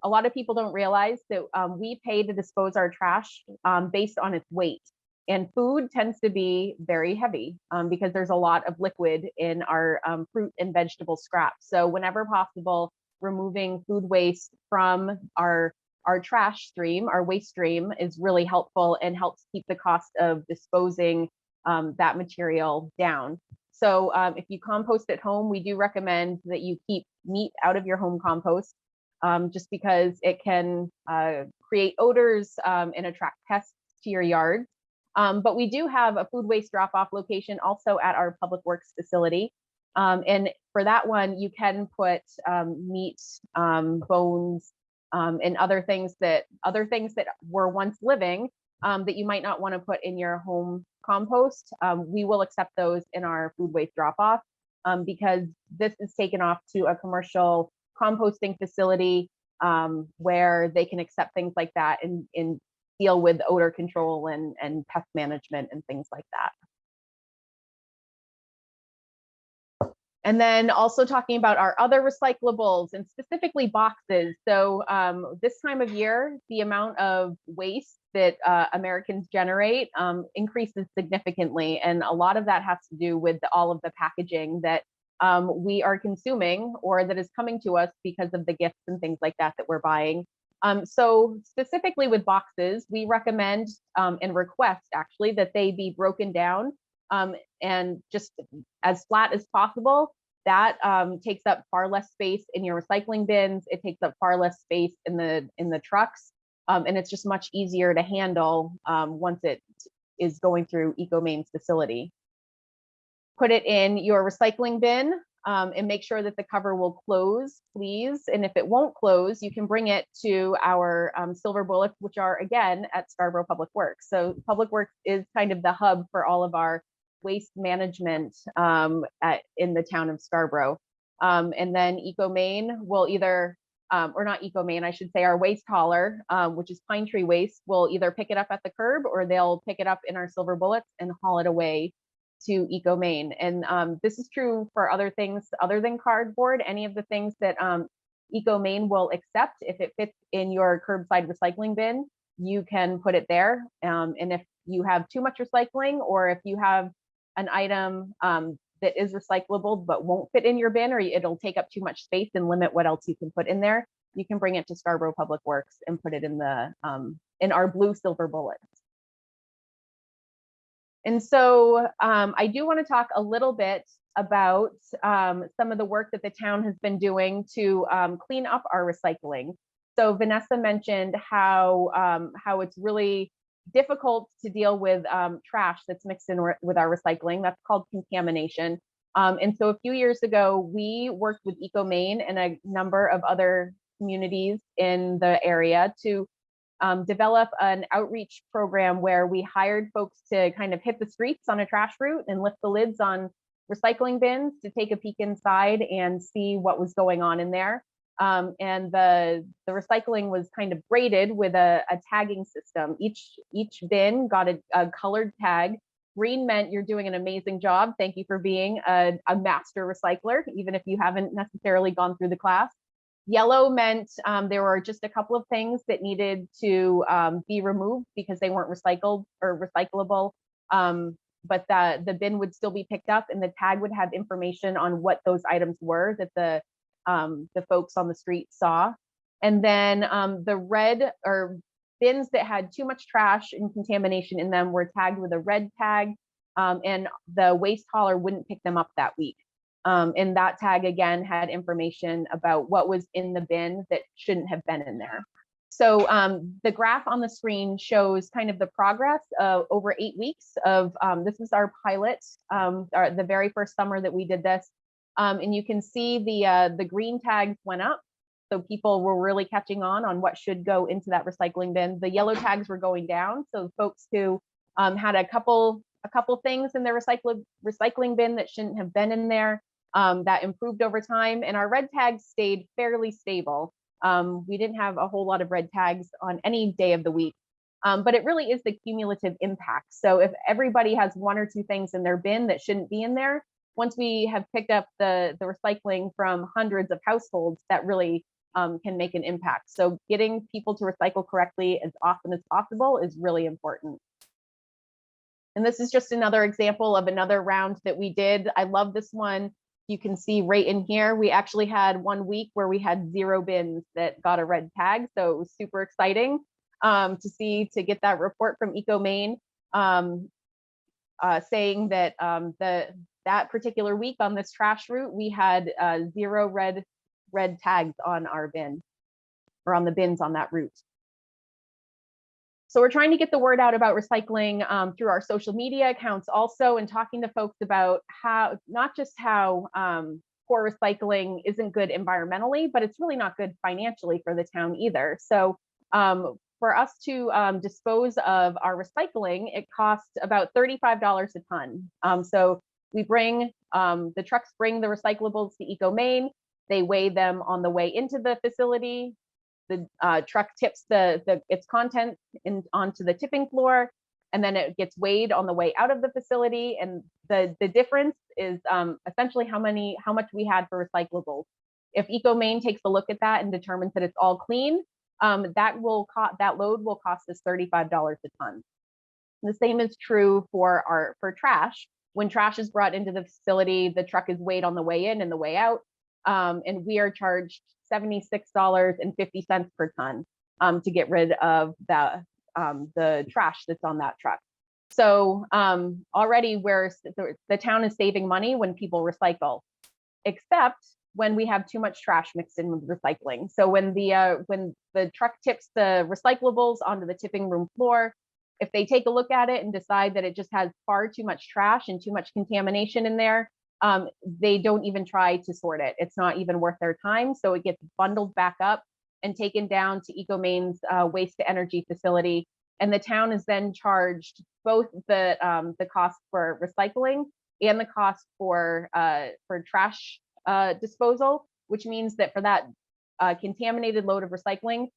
lot of people don't realize that we pay to dispose our trash based on its weight. And food tends to be very heavy because there's a lot of liquid in our fruit and vegetable scraps. So whenever possible, removing food waste from our trash stream, our waste stream, is really helpful and helps keep the cost of disposing that material down. So if you compost at home, we do recommend that you keep meat out of your home compost, just because it can create odors and attract pests to your yard. But we do have a food waste drop-off location also at our public works facility. And for that one, you can put meat, bones, and other things that were once living that you might not want to put in your home compost. We will accept those in our food waste drop-off because this is taken off to a commercial composting facility where they can accept things like that and deal with odor control and pest management and things like that. And then also talking about our other recyclables and specifically boxes. So this time of year, the amount of waste that Americans generate increases significantly. And a lot of that has to do with all of the packaging that we are consuming or that is coming to us because of the gifts and things like that we're buying. So specifically with boxes, we recommend and request actually that they be broken down and just as flat as possible. That takes up far less space in your recycling bins. It takes up far less space in the trucks, and it's just much easier to handle once it is going through Ecomaine's facility. Put it in your recycling bin and make sure that the cover will close, please. And if it won't close, you can bring it to our silver bullets, which are again at Scarborough Public Works. So Public Works is kind of the hub for all of our waste management in the town of Scarborough. And then Ecomaine will either, or not Ecomaine, I should say, our waste hauler, which is pine tree waste, will either pick it up at the curb or they'll pick it up in our silver bullets and haul it away to Ecomaine. And this is true for other things other than cardboard. Any of the things that Ecomaine will accept. If it fits in your curbside recycling bin, you can put it there. And if you have too much recycling, or if you have an item that is recyclable but won't fit in your bin, or it'll take up too much space and limit what else you can put in there, you can bring it to Scarborough Public Works and put it in the in our blue silver bullets. And so I do want to talk a little bit about some of the work that the town has been doing to clean up our recycling. So Vanessa mentioned how it's really difficult to deal with trash that's mixed in with our recycling. That's called contamination. And so a few years ago, we worked with Ecomaine and a number of other communities in the area to develop an outreach program where we hired folks to kind of hit the streets on a trash route and lift the lids on recycling bins to take a peek inside and see what was going on in there. And the recycling was kind of graded with a tagging system. Each bin got a colored tag. Green meant you're doing an amazing job. Thank you for being a master recycler, even if you haven't necessarily gone through the class. Yellow meant there were just a couple of things that needed to be removed because they weren't recycled or recyclable. But the bin would still be picked up, and the tag would have information on what those items were that the folks on the street saw. And then the red, or bins that had too much trash and contamination in them, were tagged with a red tag, and the waste hauler wouldn't pick them up that week. And that tag again had information about what was in the bin that shouldn't have been in there. So the graph on the screen shows kind of the progress of over 8 weeks of, this is our pilot, the very first summer that we did this. And you can see the green tags went up. So people were really catching on what should go into that recycling bin. The yellow tags were going down. So folks who had a couple things in their recycling bin that shouldn't have been in there, that improved over time. And our red tags stayed fairly stable. We didn't have a whole lot of red tags on any day of the week, but it really is the cumulative impact. So if everybody has 1 or 2 things in their bin that shouldn't be in there, once we have picked up the recycling from hundreds of households, that really can make an impact. So getting people to recycle correctly as often as possible is really important. And this is just another example of another round that we did. I love this one. You can see right in here, we actually had 1 week where we had 0 bins that got a red tag. So it was super exciting to get that report from Ecomaine saying that that particular week on this trash route, we had 0 red tags on our bin, or on the bins on that route. So we're trying to get the word out about recycling through our social media accounts also, and talking to folks about how, not just how poor recycling isn't good environmentally, but it's really not good financially for the town either. So for us to dispose of our recycling, it costs about $35 a ton. So we bring, the trucks bring the recyclables to Ecomaine, they weigh them on the way into the facility. The truck tips its content onto the tipping floor, and then it gets weighed on the way out of the facility. And the difference is essentially how much we had for recyclables. If Ecomaine takes a look at that and determines that it's all clean, that load will cost us $35 a ton. The same is true for trash. When trash is brought into the facility, the truck is weighed on the way in and the way out, and we are charged $76.50 per ton to get rid of the trash that's on that truck. So already the town is saving money when people recycle, except when we have too much trash mixed in with recycling. So when the truck tips the recyclables onto the tipping room floor, if they take a look at it and decide that it just has far too much trash and too much contamination in there, they don't even try to sort it. It's not even worth their time. So it gets bundled back up and taken down to Ecomaine's waste to energy facility. And the town is then charged both the cost for recycling and the cost for trash disposal, which means that for that contaminated load of recycling,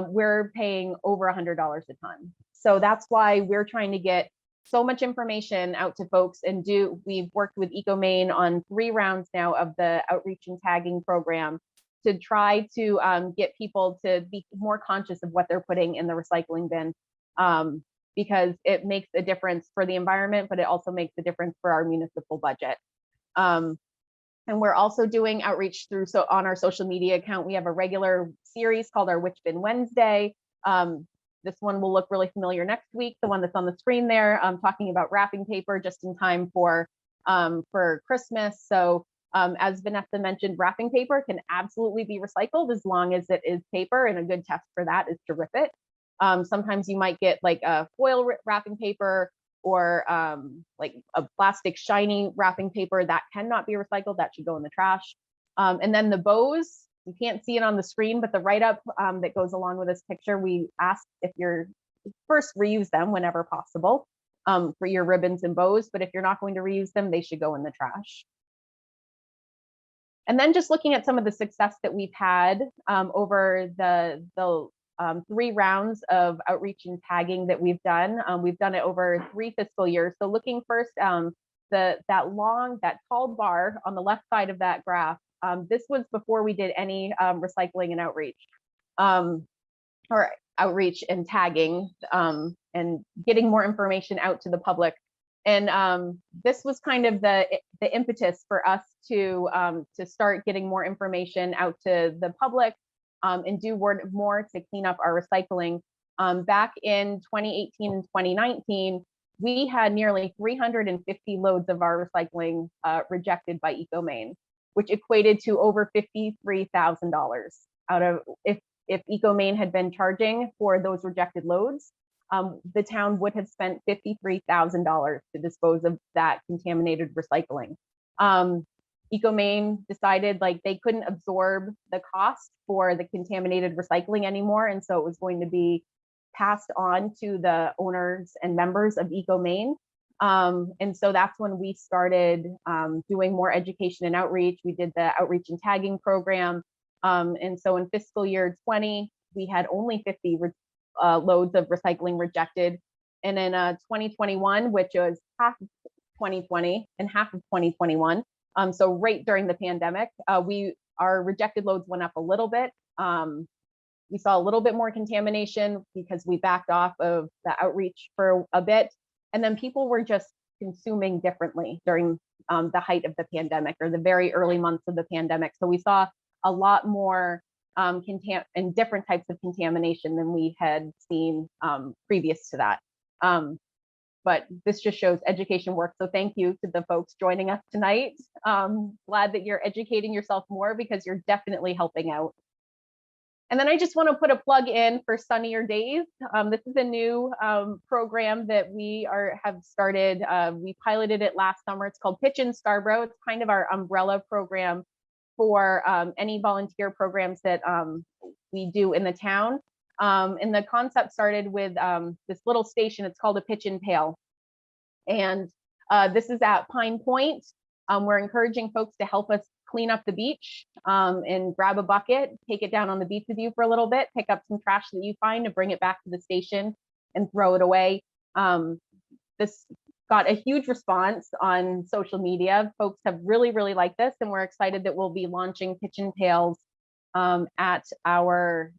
we're paying over $100 a ton. So that's why we're trying to get so much information out to folks, and we've worked with Ecomaine on 3 rounds now of the outreach and tagging program to try to get people to be more conscious of what they're putting in the recycling bin, because it makes a difference for the environment, but it also makes a difference for our municipal budget. And we're also doing outreach through, so on our social media account, we have a regular series called our Which Bin Wednesday. This one will look really familiar next week, the one that's on the screen there, talking about wrapping paper just in time for Christmas. So as Vanessa mentioned, wrapping paper can absolutely be recycled as long as it is paper, and a good test for that is to rip it. Sometimes you might get like a foil wrapping paper, or like a plastic shiny wrapping paper that cannot be recycled, that should go in the trash. And then the bows, you can't see it on the screen, but the write-up that goes along with this picture, we ask if you're first reuse them whenever possible for your ribbons and bows, but if you're not going to reuse them, they should go in the trash. And then just looking at some of the success that we've had over the 3 rounds of outreach and tagging that we've done. We've done it over 3 fiscal years. So looking first, that tall bar on the left side of that graph, this was before we did any recycling and outreach, or outreach and tagging, and getting more information out to the public. And this was kind of the impetus for us to start getting more information out to the public, and do more to clean up our recycling. Back in 2018 and 2019, we had nearly 350 loads of our recycling rejected by Ecomaine, which equated to over $53,000. Out of, if Ecomaine had been charging for those rejected loads, the town would have spent $53,000 to dispose of that contaminated recycling. Ecomaine decided like they couldn't absorb the cost for the contaminated recycling anymore, and so it was going to be passed on to the owners and members of Ecomaine. And so that's when we started doing more education and outreach. We did the outreach and tagging program. And so in fiscal year 20, we had only 50 loads of recycling rejected. And in 2021, which was half of 2020 and half of 2021, so right during the pandemic, our rejected loads went up a little bit. We saw a little bit more contamination because we backed off of the outreach for a bit. And then people were just consuming differently during the height of the pandemic, or the very early months of the pandemic. So we saw a lot more and different types of contamination than we had seen previous to that. But this just shows education works. So thank you to the folks joining us tonight. Glad that you're educating yourself more, because you're definitely helping out. And then I just want to put a plug in for Sunnier Days. This is a new program that we have started. We piloted it last summer. It's called Pitch in Scarborough. It's kind of our umbrella program for any volunteer programs that we do in the town. And the concept started with this little station. It's called a pitch and pail. And this is at Pine Point. We're encouraging folks to help us clean up the beach, and grab a bucket, take it down on the beach with you for a little bit, pick up some trash that you find, and bring it back to the station and throw it away. This got a huge response on social media. Folks have really, really liked this, and we're excited that we'll be launching pitch and pails at our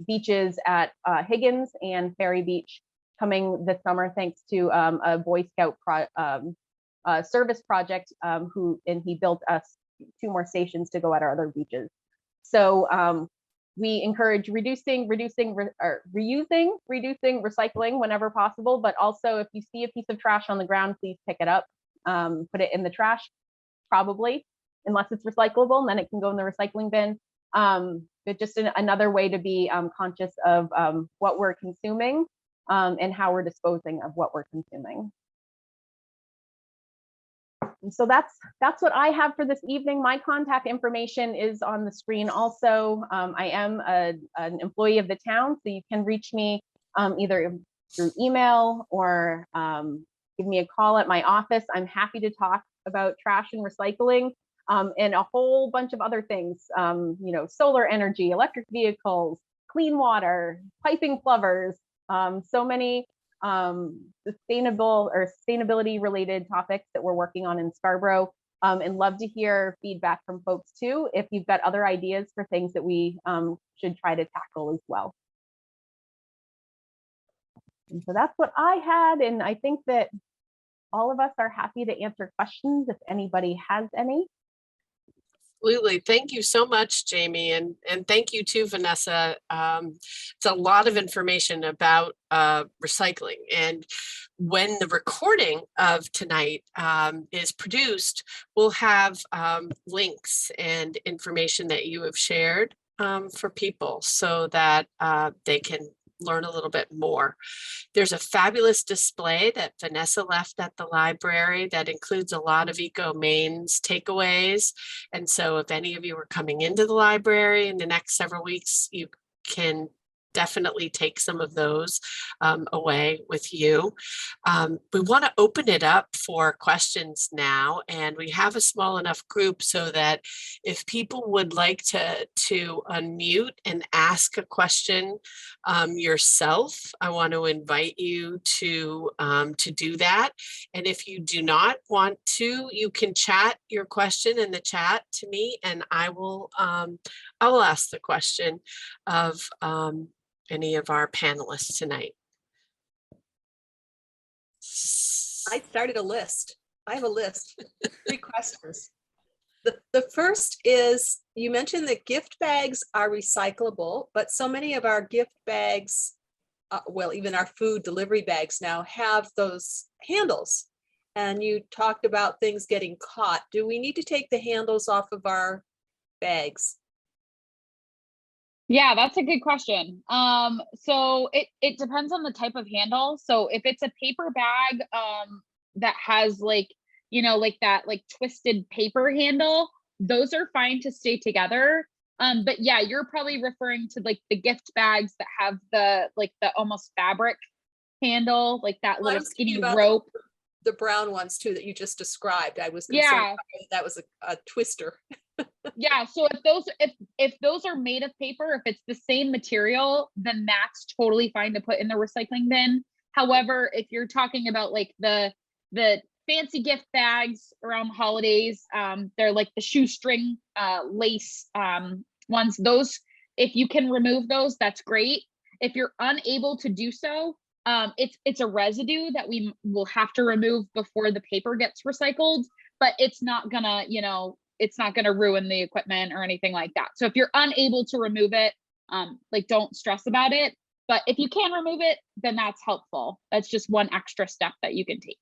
beaches at Higgins and Ferry Beach coming this summer, thanks to a Boy Scout service project, he built us 2 more stations to go at our other beaches. So we encourage reducing, reusing, recycling whenever possible, but also if you see a piece of trash on the ground, please pick it up, put it in the trash, probably, unless it's recyclable, and then it can go in the recycling bin. But just another way to be conscious of what we're consuming and how we're disposing of what we're consuming. And so that's what I have for this evening. My contact information is on the screen also. I am an employee of the town, so you can reach me either through email or give me a call at my office. I'm happy to talk about trash and recycling and a whole bunch of other things, solar energy, electric vehicles, clean water, piping plovers, so many sustainability related topics that we're working on in Scarborough. and love to hear feedback from folks too, if you've got other ideas for things that we should try to tackle as well. And so that's what I had, and I think that all of us are happy to answer questions if anybody has any. Absolutely. Thank you so much, Jamie. And thank you too, Vanessa. It's a lot of information about recycling. And when the recording of tonight is produced, we'll have links and information that you have shared for people so that they can learn a little bit more. There's a fabulous display that Vanessa left at the library that includes a lot of Ecomaine's takeaways. And so if any of you are coming into the library in the next several weeks, you can definitely take some of those away with you. We want to open it up for questions now, and we have a small enough group so that if people would like to unmute and ask a question yourself, I want to invite you to do that. And if you do not want to, you can chat your question in the chat to me, and I will ask the question of any of our panelists tonight. I started a list. I have a list, 3 questions. The first is, you mentioned that gift bags are recyclable, but so many of our gift bags, well, even our food delivery bags now have those handles. And you talked about things getting caught. Do we need to take the handles off of our bags? Yeah, that's a good question. So it depends on the type of handle. So if it's a paper bag that has like, you know, like that like twisted paper handle, those are fine to stay together. But yeah, you're probably referring to like the gift bags that have the like the almost fabric handle, like that Well, little skinny rope. The brown ones too that you just described. I was concerned that was a twister. Yeah, so if those are made of paper, if it's the same material, then that's totally fine to put in the recycling bin. However, if you're talking about like the fancy gift bags around holidays, they're like the shoestring lace ones, those, if you can remove those, that's great. If you're unable to do so, it's a residue that we will have to remove before the paper gets recycled, but it's not gonna, you know, it's not going to ruin the equipment or anything like that. So if you're unable to remove it, like don't stress about it. But if you can remove it, then that's helpful. That's just one extra step that you can take.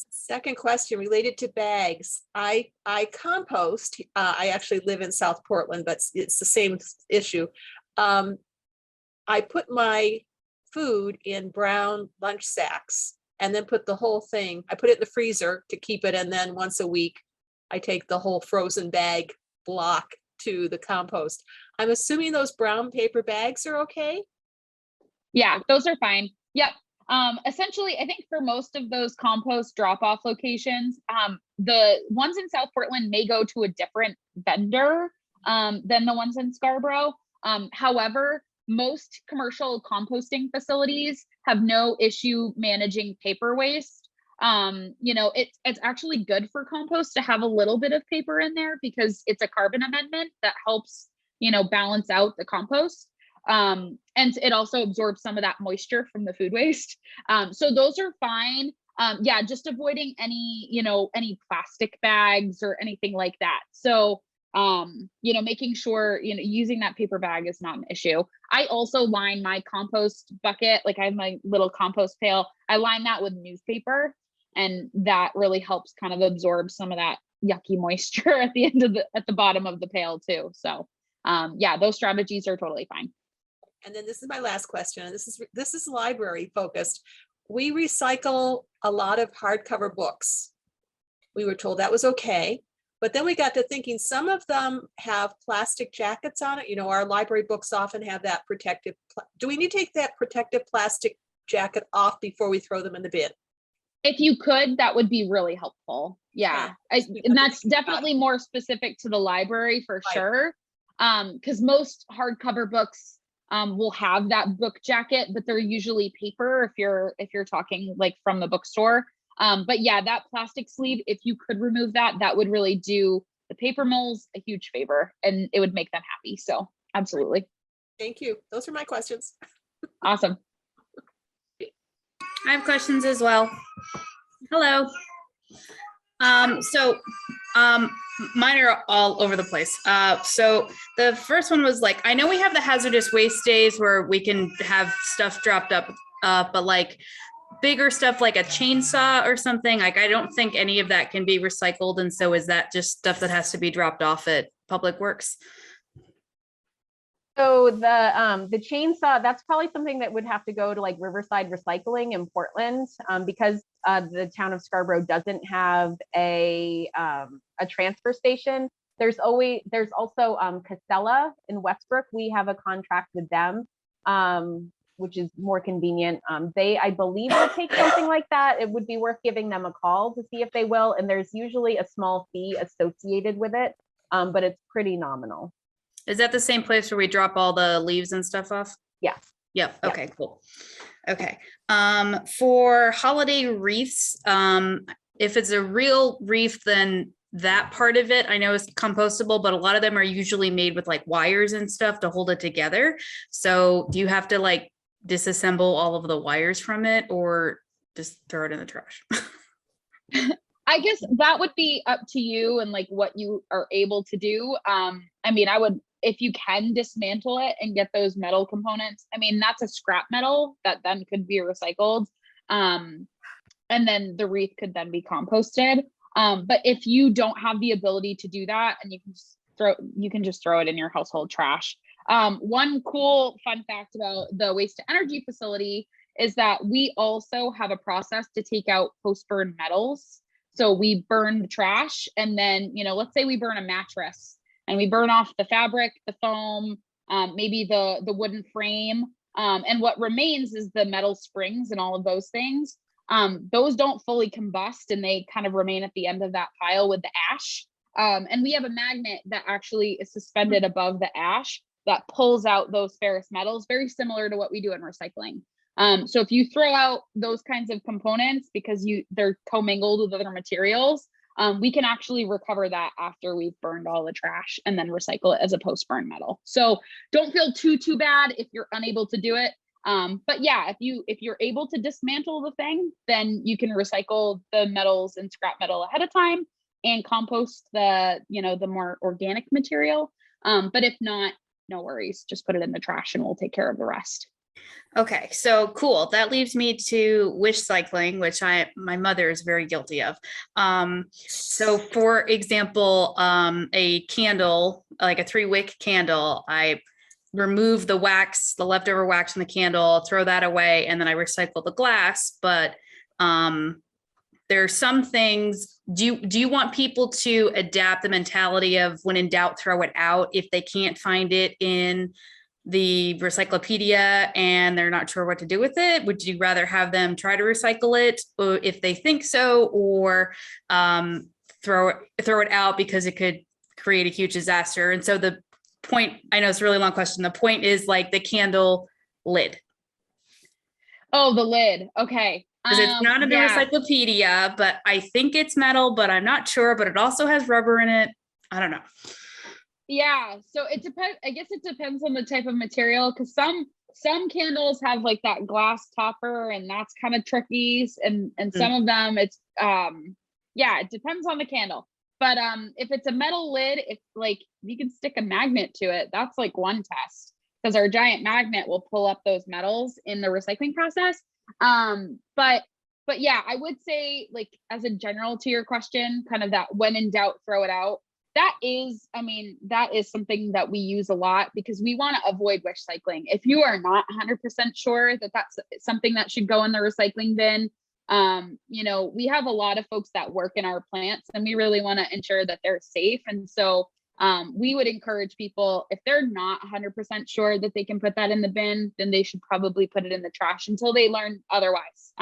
Second question related to bags. I compost. I actually live in South Portland, but it's the same issue. I put my food in brown lunch sacks and then put the whole thing, I put it in the freezer to keep it. And then once a week, I take the whole frozen bag block to the compost. I'm assuming those brown paper bags are okay? Yeah, those are fine. Yep. Essentially, I think for most of those compost drop-off locations, the ones in South Portland may go to a different vendor than the ones in Scarborough. However, most commercial composting facilities have no issue managing paper waste. You know, it's actually good for compost to have a little bit of paper in there because it's a carbon amendment that helps, you know, balance out the compost. And it also absorbs some of that moisture from the food waste. So those are fine. Yeah, just avoiding any, you know, any plastic bags or anything like that. So, you know, making sure, you know, using that paper bag is not an issue. I also line my compost bucket, like I have my little compost pail. I line that with newspaper, and that really helps kind of absorb some of that yucky moisture at the end of at the bottom of the pail too. So yeah, those strategies are totally fine. And then this is my last question, and this is library focused. We recycle a lot of hardcover books. We were told that was okay, but then we got to thinking some of them have plastic jackets on it. You know, our library books often have that protective. Do we need to take that protective plastic jacket off before we throw them in the bin? If you could, that would be really helpful. Yeah, and that's definitely more specific to the library for sure. Because most hardcover books will have that book jacket, but they're usually paper if you're talking like from the bookstore. But yeah, that plastic sleeve, if you could remove that, that would really do the paper mills a huge favor and it would make them happy. So absolutely. Thank you. Those are my questions. Awesome. I have questions as well. Hello. Mine are all over the place. So the first one was like, I know we have the hazardous waste days where we can have stuff dropped up, but like bigger stuff like a chainsaw or something, like I don't think any of that can be recycled. And so is that just stuff that has to be dropped off at Public Works? So the chainsaw, that's probably something that would have to go to like Riverside Recycling in Portland, because the town of Scarborough doesn't have a transfer station. There's also Casella in Westbrook. We have a contract with them, which is more convenient. They, I believe, will take something like that. It would be worth giving them a call to see if they will. And there's usually a small fee associated with it, but it's pretty nominal. Is that the same place where we drop all the leaves and stuff off? Yes. Yep. Okay, cool. Okay. For holiday wreaths, if it's a real wreath, then that part of it I know is compostable, but a lot of them are usually made with like wires and stuff to hold it together. So do you have to like disassemble all of the wires from it or just throw it in the trash? I guess that would be up to you and like what you are able to do. I mean, I would, if you can dismantle it and get those metal components, I mean, that's a scrap metal that then could be recycled. And then the wreath could then be composted. But if you don't have the ability to do that and you can just throw it in your household trash. One cool fun fact about the waste to energy facility is that we also have a process to take out post-burn metals. So we burn the trash and then, you know, let's say we burn a mattress and we burn off the fabric, the foam, maybe the wooden frame. And what remains is the metal springs and all of those things. Those don't fully combust and they kind of remain at the end of that pile with the ash. And we have a magnet that actually is suspended above the ash that pulls out those ferrous metals, very similar to what we do in recycling. So if you throw out those kinds of components because they're commingled with other materials, we can actually recover that after we've burned all the trash and then recycle it as a post-burn metal. So don't feel too bad if you're unable to do it. But yeah, if you're able to dismantle the thing, then you can recycle the metals and scrap metal ahead of time and compost the more organic material. But if not, no worries, just put it in the trash and we'll take care of the rest. Okay, so cool. That leaves me to wish cycling, which my mother is very guilty of. So for example, a candle, like a 3-wick candle, I remove the wax, the leftover wax in the candle, throw that away, and then I recycle the glass. But there are some things, do you want people to adapt the mentality of when in doubt, throw it out if they can't find it in the Recyclopedia and they're not sure what to do with it? Would you rather have them try to recycle it if they think so, or throw it out because it could create a huge disaster? And so the point, I know it's a really long question. The point is like the candle lid. Oh, the lid. Okay. Because it's not in the Recyclopedia, but I think it's metal, but I'm not sure, but it also has rubber in it. I don't know. Yeah, so it depends. I guess it depends on the type of material, because some candles have like that glass topper, and that's kind of tricky. And some of them, it's it depends on the candle. But if it's a metal lid, if like you can stick a magnet to it, that's like one test, because our giant magnet will pull up those metals in the recycling process. But yeah, I would say, like, as a general to your question, kind of that when in doubt, throw it out. That is something that we use a lot because we want to avoid wish cycling. If you are not 100% sure that that's something that should go in the recycling bin, we have a lot of folks that work in our plants and we really want to ensure that they're safe. And so we would encourage people, if they're not 100% sure that they can put that in the bin, then they should probably put it in the trash until they learn otherwise.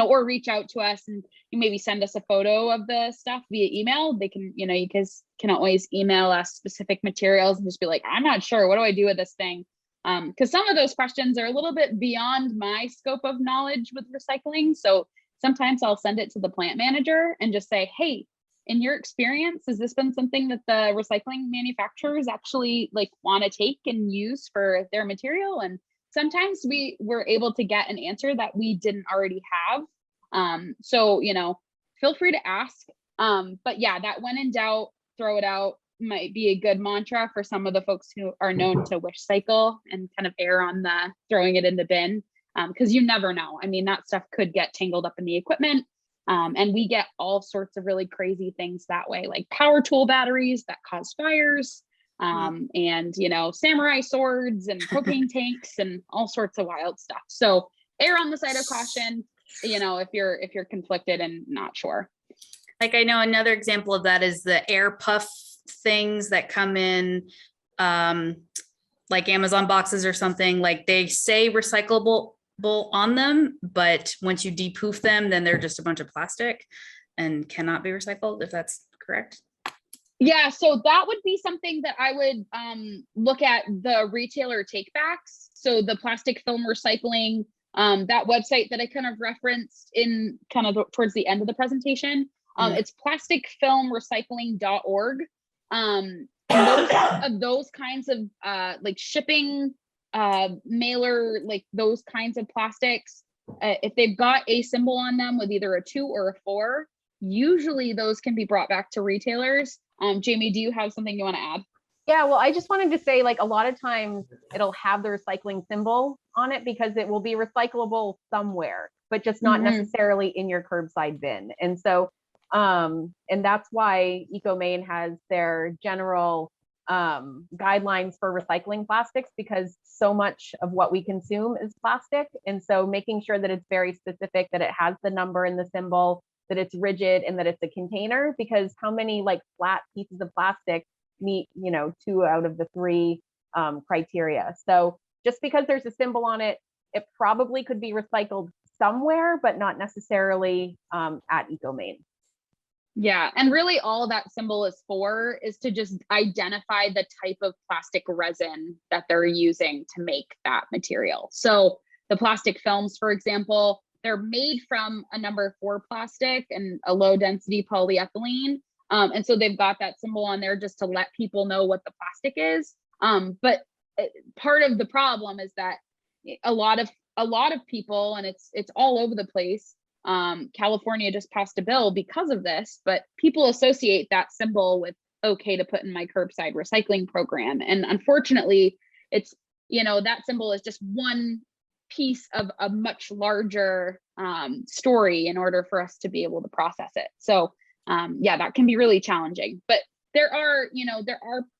Or reach out to us and you maybe send us a photo of the stuff via email. They can, you guys can always email us specific materials and just be like, I'm not sure, what do I do with this thing? Because some of those questions are a little bit beyond my scope of knowledge with recycling. So sometimes I'll send it to the plant manager and just say, hey, in your experience, has this been something that the recycling manufacturers actually like want to take and use for their material? And sometimes we were able to get an answer that we didn't already have. So, you know, feel free to ask. But yeah, that when in doubt, throw it out might be a good mantra for some of the folks who are known to wish cycle and kind of err on the throwing it in the bin. Because you never know. I mean, that stuff could get tangled up in the equipment. And we get all sorts of really crazy things that way, like power tool batteries that cause fires, and, you know, samurai swords and propane tanks and all sorts of wild stuff. So err on the side of caution, you know, if you're conflicted and not sure. Like I know another example of that is the air puff things that come in, like Amazon boxes or something. Like they say recyclable on them, but once you depuff them, then they're just a bunch of plastic and cannot be recycled, if that's correct. Yeah, so that would be something that I would look at the retailer takebacks. So the plastic film recycling, that website that I kind of referenced in kind of towards the end of the presentation, it's plasticfilmrecycling.org. Those kinds of like shipping, mailer, like those kinds of plastics, if they've got a symbol on them with either a 2 or a 4, usually those can be brought back to retailers. Jamie, do you have something you want to add? Yeah, well, I just wanted to say, like, a lot of times it'll have the recycling symbol on it because it will be recyclable somewhere, but just not necessarily in your curbside bin. And so, and that's why Ecomaine has their general guidelines for recycling plastics, because so much of what we consume is plastic. And so making sure that it's very specific, that it has the number and the symbol, that it's rigid, and that it's a container, because how many like flat pieces of plastic meet, you know, 2 out of the 3 criteria. So just because there's a symbol on it, it probably could be recycled somewhere, but not necessarily at Ecomaine. Yeah, and really all that symbol is for is to just identify the type of plastic resin that they're using to make that material. So the plastic films, for example, they're made from a number 4 plastic and a low density polyethylene. And so they've got that symbol on there just to let people know what the plastic is. But part of the problem is that a lot of people, and it's all over the place. California just passed a bill because of this, but people associate that symbol with okay to put in my curbside recycling program. And unfortunately, it's, you know, that symbol is just one piece of a much larger story in order for us to be able to process it. So yeah, that can be really challenging, but there are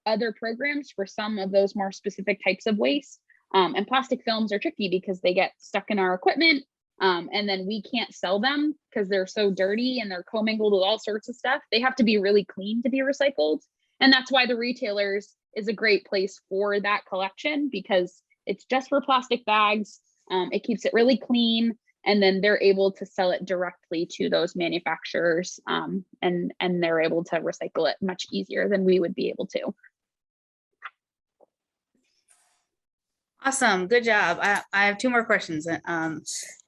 other programs for some of those more specific types of waste. And plastic films are tricky because they get stuck in our equipment. And then we can't sell them because they're so dirty and they're commingled with all sorts of stuff. They have to be really clean to be recycled. And that's why the retailers is a great place for that collection, because it's just for plastic bags. It keeps it really clean, and then they're able to sell it directly to those manufacturers, and they're able to recycle it much easier than we would be able to. Awesome, good job. I have 2 more questions.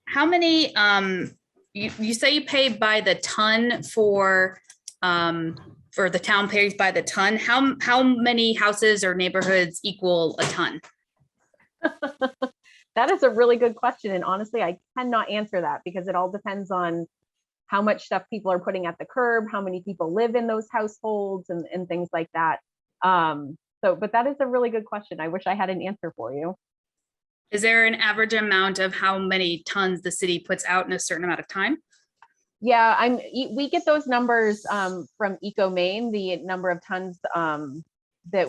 How many, you say you pay by the ton for the town pays by the ton. How many houses or neighborhoods equal a ton? That is a really good question. And honestly, I cannot answer that because it all depends on how much stuff people are putting at the curb, how many people live in those households, and things like that. But that is a really good question. I wish I had an answer for you. Is there an average amount of how many tons the city puts out in a certain amount of time? Yeah, we get those numbers from Ecomaine, the number of tons that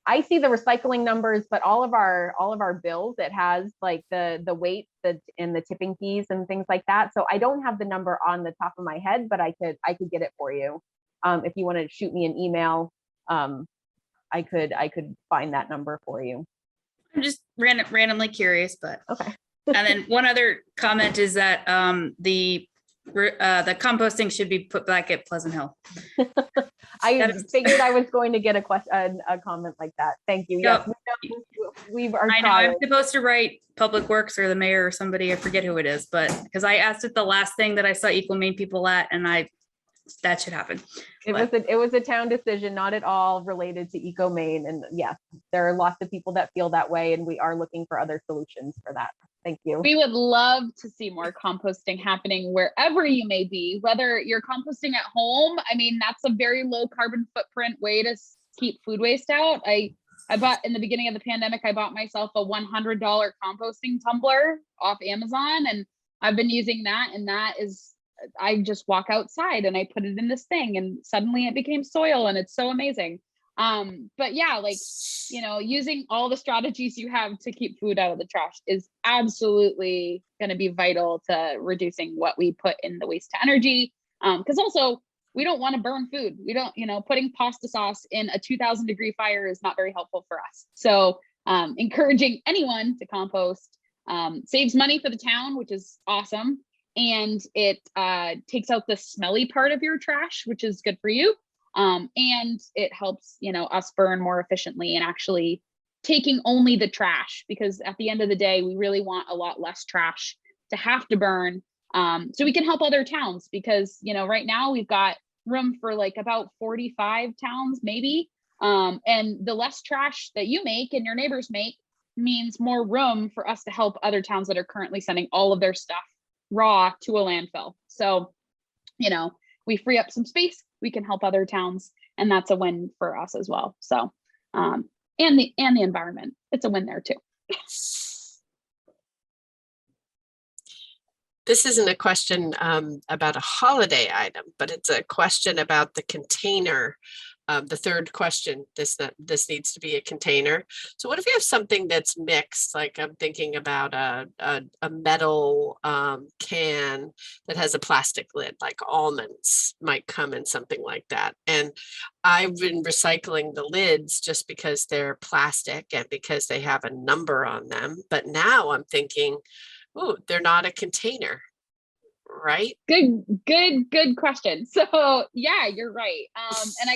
I see the recycling numbers, but all of our bills, it has like the weight, and the tipping fees and things like that. So I don't have the number on the top of my head, but I could get it for you. If you want to shoot me an email, I could find that number for you. I'm just randomly curious, but okay. And then one other comment is that the the composting should be put back at Pleasant Hill. I That is- figured I was going to get a question, a comment like that. Thank you. Yes, we've our I know I'm trials. supposed to write Public Works or the mayor or somebody, I forget who it is, but because I asked it the last thing that I saw Ecomaine people at, and that should happen. It was a town decision, not at all related to Ecomaine. And yes, there are lots of people that feel that way, and we are looking for other solutions for that. Thank you. We would love to see more composting happening wherever you may be, whether you're composting at home. I mean, that's a very low carbon footprint way to keep food waste out. I bought, in the beginning of the pandemic, I bought myself a $100 composting tumbler off Amazon, and I've been using that. And that is, I just walk outside and I put it in this thing, and suddenly it became soil, and it's so amazing. But yeah, like, you know, using all the strategies you have to keep food out of the trash is absolutely going to be vital to reducing what we put in the waste to energy. Because also, we don't want to burn food. We don't, you know, putting pasta sauce in a 2000-degree fire is not very helpful for us. So encouraging anyone to compost saves money for the town, which is awesome. And it takes out the smelly part of your trash, which is good for you. And it helps, you know, us burn more efficiently and actually taking only the trash, because at the end of the day, we really want a lot less trash to have to burn. So we can help other towns, because, you know, right now we've got room for like about 45 towns, maybe. And the less trash that you make and your neighbors make means more room for us to help other towns that are currently sending all of their stuff raw to a landfill. So, you know, we free up some space, we can help other towns, and that's a win for us as well. So, and the environment, it's a win there too. This isn't a question about a holiday item, but it's a question about the container. The third question, this needs to be a container. So what if you have something that's mixed? Like I'm thinking about a metal can that has a plastic lid, like almonds might come in something like that. And I've been recycling the lids just because they're plastic and because they have a number on them. But now I'm thinking, ooh, they're not a container, right? Good question. So yeah, you're right. And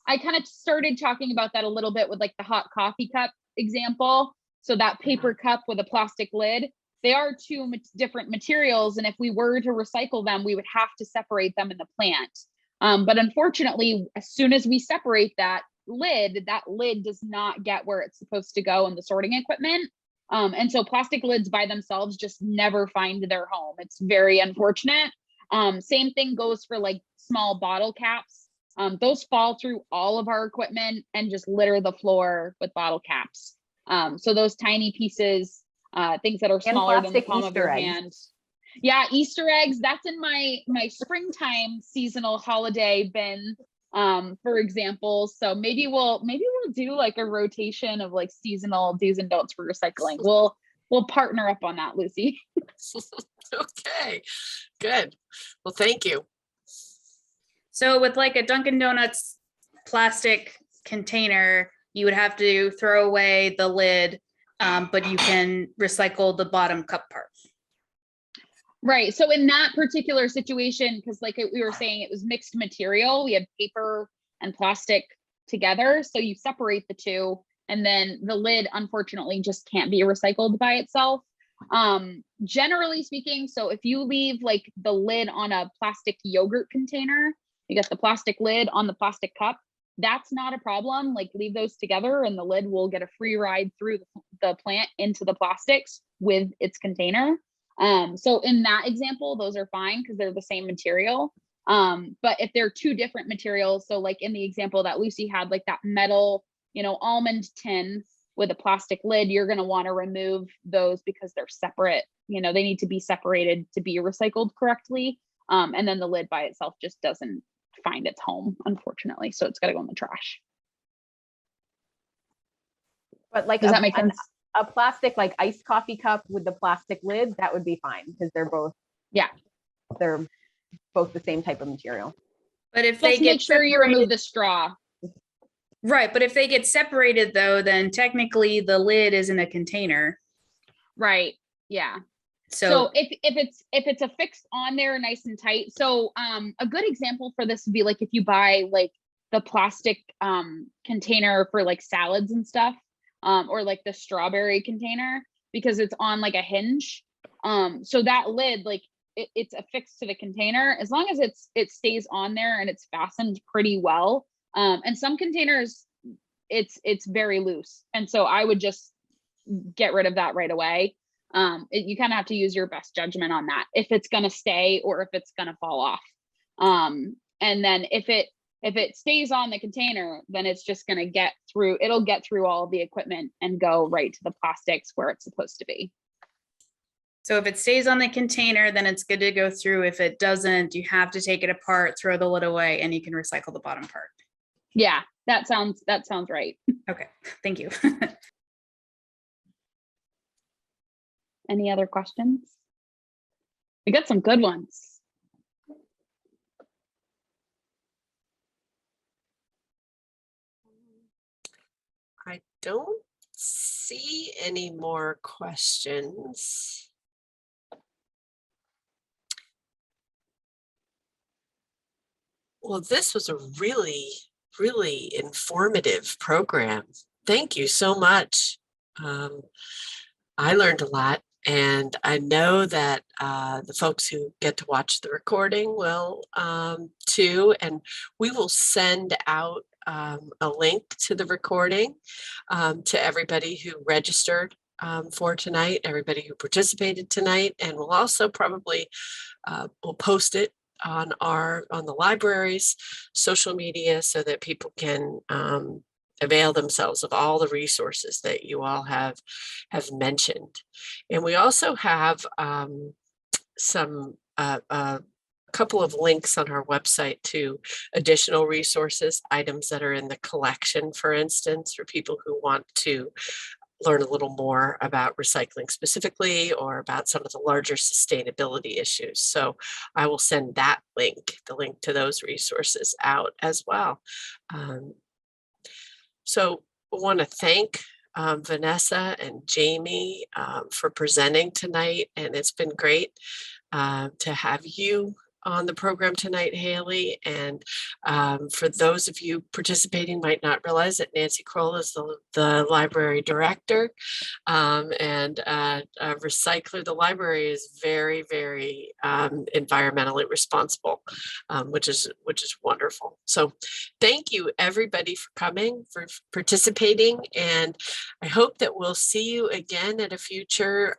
I kind of started talking about that a little bit with like the hot coffee cup example. So that paper cup with a plastic lid, they are two different materials. And if we were to recycle them, we would have to separate them in the plant. But unfortunately, as soon as we separate that lid does not get where it's supposed to go in the sorting equipment. And so plastic lids by themselves just never find their home. It's very unfortunate. Same thing goes for like small bottle caps. Those fall through all of our equipment and just litter the floor with bottle caps. So those tiny pieces, things that are smaller than the palm of your hand. Yeah, Easter eggs, that's in my springtime seasonal holiday bin, for example. So maybe we'll do like a rotation of like seasonal do's and don'ts for recycling. We'll partner up on that, Lucy. Okay, good. Well, thank you. So with like a Dunkin' Donuts plastic container, you would have to throw away the lid, but you can recycle the bottom cup part. Right. So in that particular situation, because like we were saying, it was mixed material. We had paper and plastic together. So you separate the two, and then the lid, unfortunately, just can't be recycled by itself. Generally speaking, so if you leave like the lid on a plastic yogurt container, you got the plastic lid on the plastic cup, that's not a problem. Like leave those together and the lid will get a free ride through the plant into the plastics with its container. So in that example, those are fine because they're the same material. But if they're two different materials, so like in the example that Lucy had, like that metal, you know, almond tin with a plastic lid, you're going to want to remove those because they're separate. You know, they need to be separated to be recycled correctly. And then the lid by itself just doesn't find its home, unfortunately. So it's got to go in the trash. But like, does that make sense? A plastic like iced coffee cup with the plastic lid, that would be fine because they're both the same type of material. But if Just they get make sure you remove the straw. Right, but if they get separated though, then technically the lid isn't a container. Right. Yeah. So if it's affixed on there nice and tight. So a good example for this would be like if you buy like the plastic container for like salads and stuff, or like the strawberry container, because it's on like a hinge. So that lid, like it's affixed to the container, as long as it stays on there and it's fastened pretty well. And some containers, it's very loose. And so I would just get rid of that right away. You kind of have to use your best judgment on that, if it's going to stay or if it's going to fall off. And then if it stays on the container, then it's just going to get through, it'll get through all of the equipment and go right to the plastics where it's supposed to be. So if it stays on the container, then it's good to go through. If it doesn't, you have to take it apart, throw the lid away, and you can recycle the bottom part. Yeah, that sounds right. Okay, thank you. Any other questions? We got some good ones. I don't see any more questions. Well, this was a really, really informative program. Thank you so much. I learned a lot, and I know that the folks who get to watch the recording will too, and we will send out a link to the recording to everybody who registered for tonight, everybody who participated tonight, and we'll also probably we'll post it on the library's social media so that people can avail themselves of all the resources that you all have mentioned. And we also have some a couple of links on our website to additional resources, items that are in the collection, for instance, for people who want to learn a little more about recycling specifically, or about some of the larger sustainability issues. So I will send that link, the link to those resources, out as well. So I want to thank Vanessa and Jamie for presenting tonight, and it's been great to have you on the program tonight, Haley. And for those of you participating might not realize that Nancy Kroll is the library director and a recycler. The library is very, very environmentally responsible, which is wonderful. So thank you everybody for coming, for participating, and I hope that we'll see you again at a future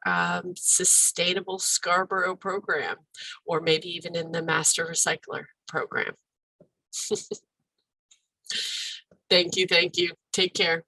Sustainable Scarborough program, or maybe even in the Master Recycler program. Thank you. Take care.